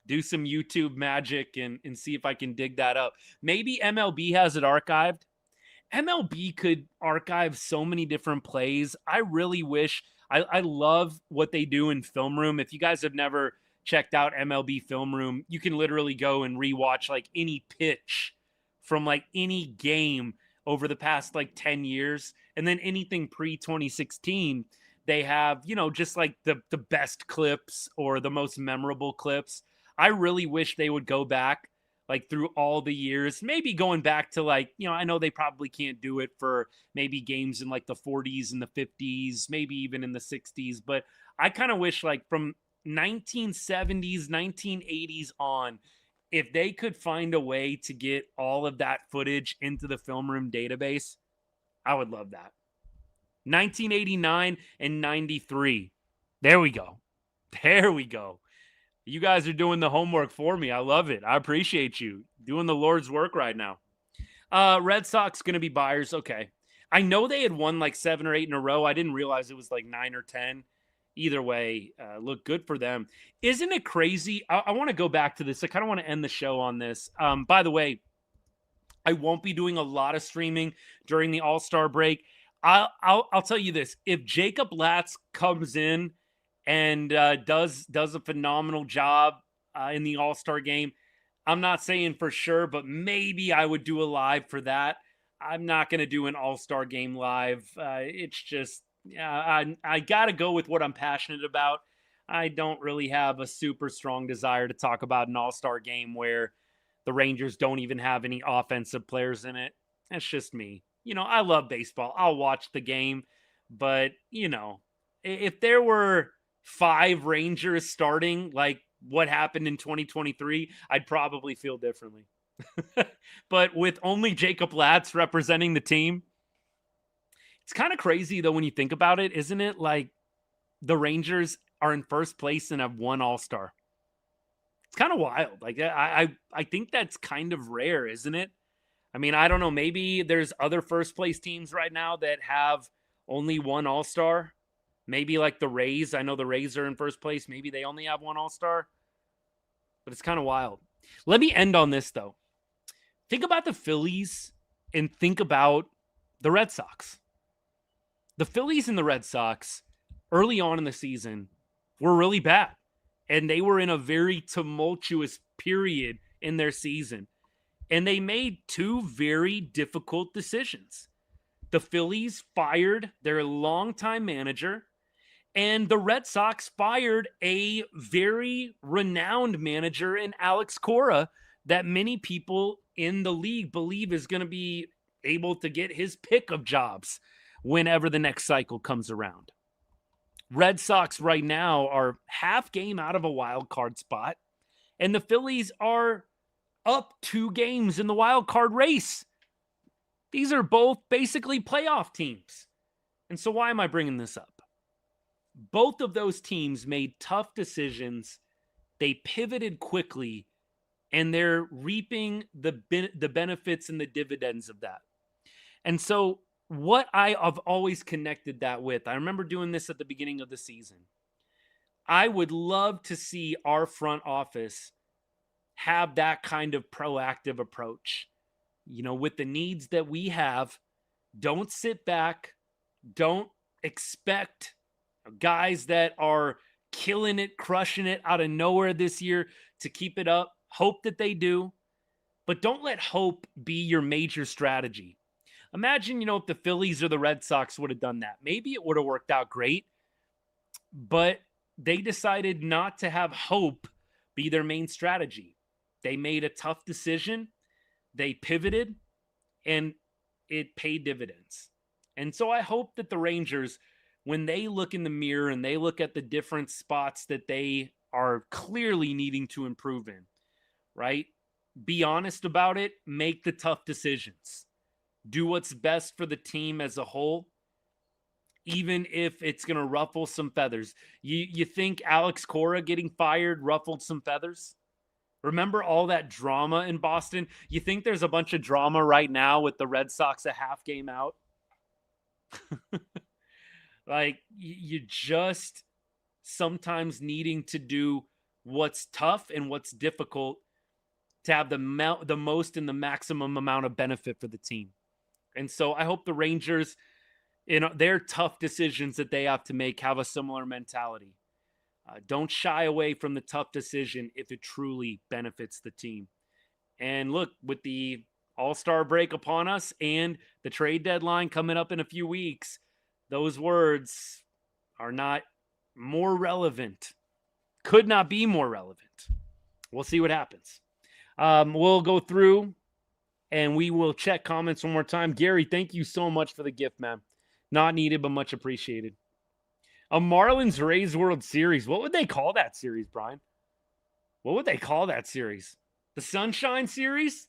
do some YouTube magic and see if I can dig that up. Maybe MLB has it archived. MLB could archive so many different plays. I really wish. I love what they do in Film Room. If you guys have never checked out MLB Film Room, you can literally go and rewatch like any pitch from like any game over the past like 10 years. And then anything pre-2016, they have, just like the best clips or the most memorable clips. I really wish they would go back like through all the years, maybe going back to like, I know they probably can't do it for maybe games in like the 40s and the 50s, maybe even in the 60s. But I kind of wish like from 1970s, 1980s on, if they could find a way to get all of that footage into the Film Room database, I would love that. 1989 and 93. There we go. There we go. You guys are doing the homework for me. I love it. I appreciate you doing the Lord's work right now. Red Sox going to be buyers. Okay. I know they had won like 7 or 8 in a row. I didn't realize it was like 9 or 10. Either way, look good for them. Isn't it crazy? I want to go back to this. I kind of want to end the show on this. By the way, I won't be doing a lot of streaming during the All-Star break. I'll tell you this. If Jacob Latz comes in and does a phenomenal job in the All-Star game, I'm not saying for sure, but maybe I would do a live for that. I'm not going to do an All-Star game live. It's just, I got to go with what I'm passionate about. I don't really have a super strong desire to talk about an All-Star game where the Rangers don't even have any offensive players in it. That's just me. I love baseball. I'll watch the game, but, if there were 5 Rangers starting like what happened in 2023, I'd probably feel differently. But with only Jacob Latz representing the team, it's kind of crazy though when you think about it, isn't it? Like the Rangers are in first place and have 1 All-Star. It's kind of wild. Like I think that's kind of rare, isn't it? I mean, I don't know. Maybe there's other first place teams right now that have only 1 All-Star. Maybe like the Rays. I know the Rays are in first place. Maybe they only have 1 All-Star. But it's kind of wild. Let me end on this, though. Think about the Phillies and think about the Red Sox. The Phillies and the Red Sox early on in the season were really bad. And they were in a very tumultuous period in their season. And they made 2 very difficult decisions. The Phillies fired their longtime manager, and the Red Sox fired a very renowned manager in Alex Cora that many people in the league believe is going to be able to get his pick of jobs whenever the next cycle comes around. Red Sox right now are half game out of a wild card spot, and the Phillies are up 2 games in the wild card race. These are both basically playoff teams. And so why am I bringing this up? Both of those teams made tough decisions. They pivoted quickly, and they're reaping the benefits and the dividends of that. And so what I have always connected that with, I remember doing this at the beginning of the season. I would love to see our front office have that kind of proactive approach. with the needs that we have, don't sit back. Don't expect guys that are killing it, crushing it out of nowhere this year to keep it up. Hope that they do, but don't let hope be your major strategy. Imagine, if the Phillies or the Red Sox would have done that. Maybe it would have worked out great, but they decided not to have hope be their main strategy. They made a tough decision. They pivoted, and it paid dividends. And so I hope that the Rangers, when they look in the mirror and they look at the different spots that they are clearly needing to improve in, right? Be honest about it. Make the tough decisions. Do what's best for the team as a whole, even if it's going to ruffle some feathers. You think Alex Cora getting fired ruffled some feathers? Remember all that drama in Boston? You think there's a bunch of drama right now with the Red Sox a half game out? Like, you just sometimes needing to do what's tough and what's difficult to have the most and the maximum amount of benefit for the team. And so I hope the Rangers, in their tough decisions that they have to make, have a similar mentality. Don't shy away from the tough decision if it truly benefits the team. And look, with the All-Star break upon us and the trade deadline coming up in a few weeks, those words are not more relevant. Could not be more relevant. We'll see what happens. We'll go through and we will check comments one more time. Gary, thank you so much for the gift, man. Not needed, but much appreciated. A Marlins Rays World Series. What would they call that series, Brian? What would they call that series? The Sunshine Series?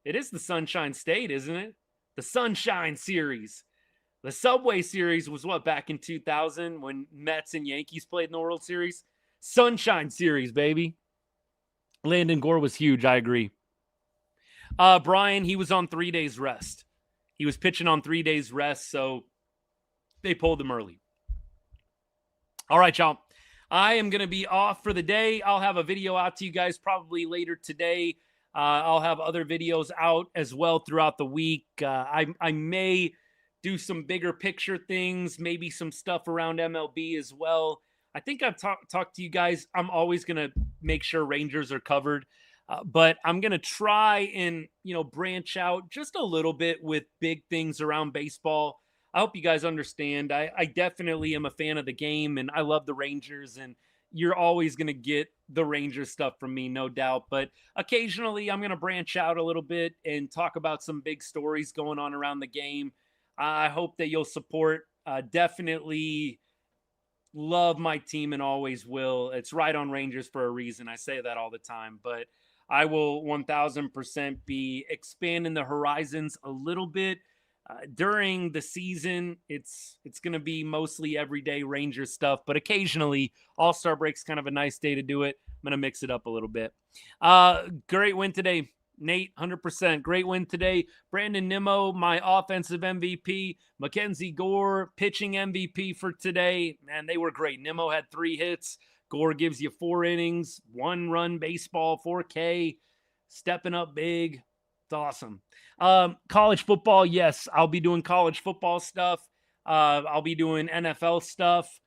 It is the Sunshine State, isn't it? The Sunshine Series. The Subway Series was what, back in 2000 when Mets and Yankees played in the World Series? Sunshine Series, baby. Landon Gore was huge, I agree. Brian, he was on 3 days rest. He was pitching on 3 days rest, so they pulled him early. All right, y'all. I am going to be off for the day. I'll have a video out to you guys probably later today. I'll have other videos out as well throughout the week. I may do some bigger picture things, maybe some stuff around MLB as well. I think I've talked to you guys. I'm always going to make sure Rangers are covered. But I'm going to try and, branch out just a little bit with big things around baseball. I hope you guys understand. I definitely am a fan of the game, and I love the Rangers, and you're always going to get the Rangers stuff from me, no doubt. But occasionally I'm going to branch out a little bit and talk about some big stories going on around the game. I hope that you'll support. Definitely love my team and always will. It's right on Rangers for a reason. I say that all the time, but I will 1000% be expanding the horizons a little bit. During the season, it's going to be mostly everyday Ranger stuff, but occasionally All-Star break's kind of a nice day to do it. I'm going to mix it up a little bit. Great win today, Nate, 100%. Great win today. Brandon Nimmo, my offensive MVP. MacKenzie Gore, pitching MVP for today. Man, they were great. Nimmo had 3 hits. Gore gives you 4 innings, 1-run baseball, 4K, stepping up big. It's awesome. College football, yes, I'll be doing college football stuff. I'll be doing NFL stuff.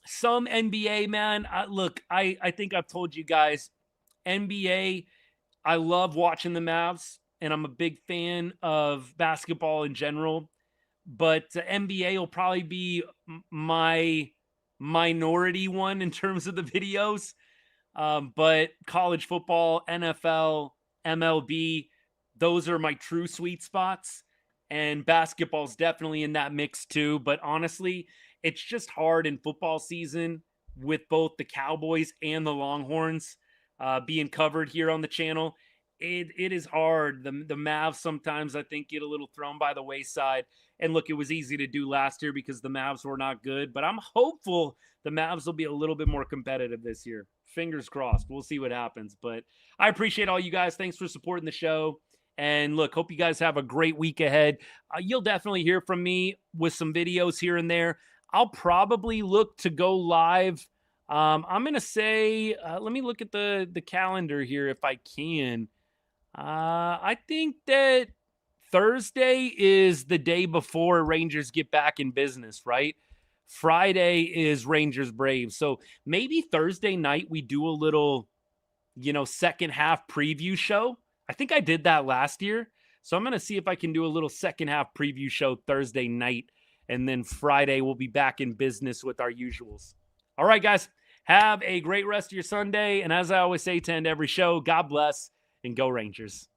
Some NBA, man. Look, I think I've told you guys, NBA, I love watching the Mavs, and I'm a big fan of basketball in general. But NBA will probably be my minority one in terms of the videos. But college football, NFL, MLB, those are my true sweet spots. And basketball's definitely in that mix too. But honestly, it's just hard in football season with both the Cowboys and the Longhorns being covered here on the channel. It is hard. The Mavs sometimes, I think, get a little thrown by the wayside. And look, it was easy to do last year because the Mavs were not good. But I'm hopeful the Mavs will be a little bit more competitive this year. Fingers crossed. We'll see what happens. But I appreciate all you guys. Thanks for supporting the show. And look, hope you guys have a great week ahead. You'll definitely hear from me with some videos here and there. I'll probably look to go live. I'm going to say, let me look at the calendar here if I can. I think that Thursday is the day before Rangers get back in business, right? Friday is Rangers Braves. So maybe Thursday night we do a little, second half preview show. I think I did that last year. So I'm going to see if I can do a little second half preview show Thursday night. And then Friday we'll be back in business with our usuals. All right, guys. Have a great rest of your Sunday. And as I always say to end every show, God bless and go Rangers.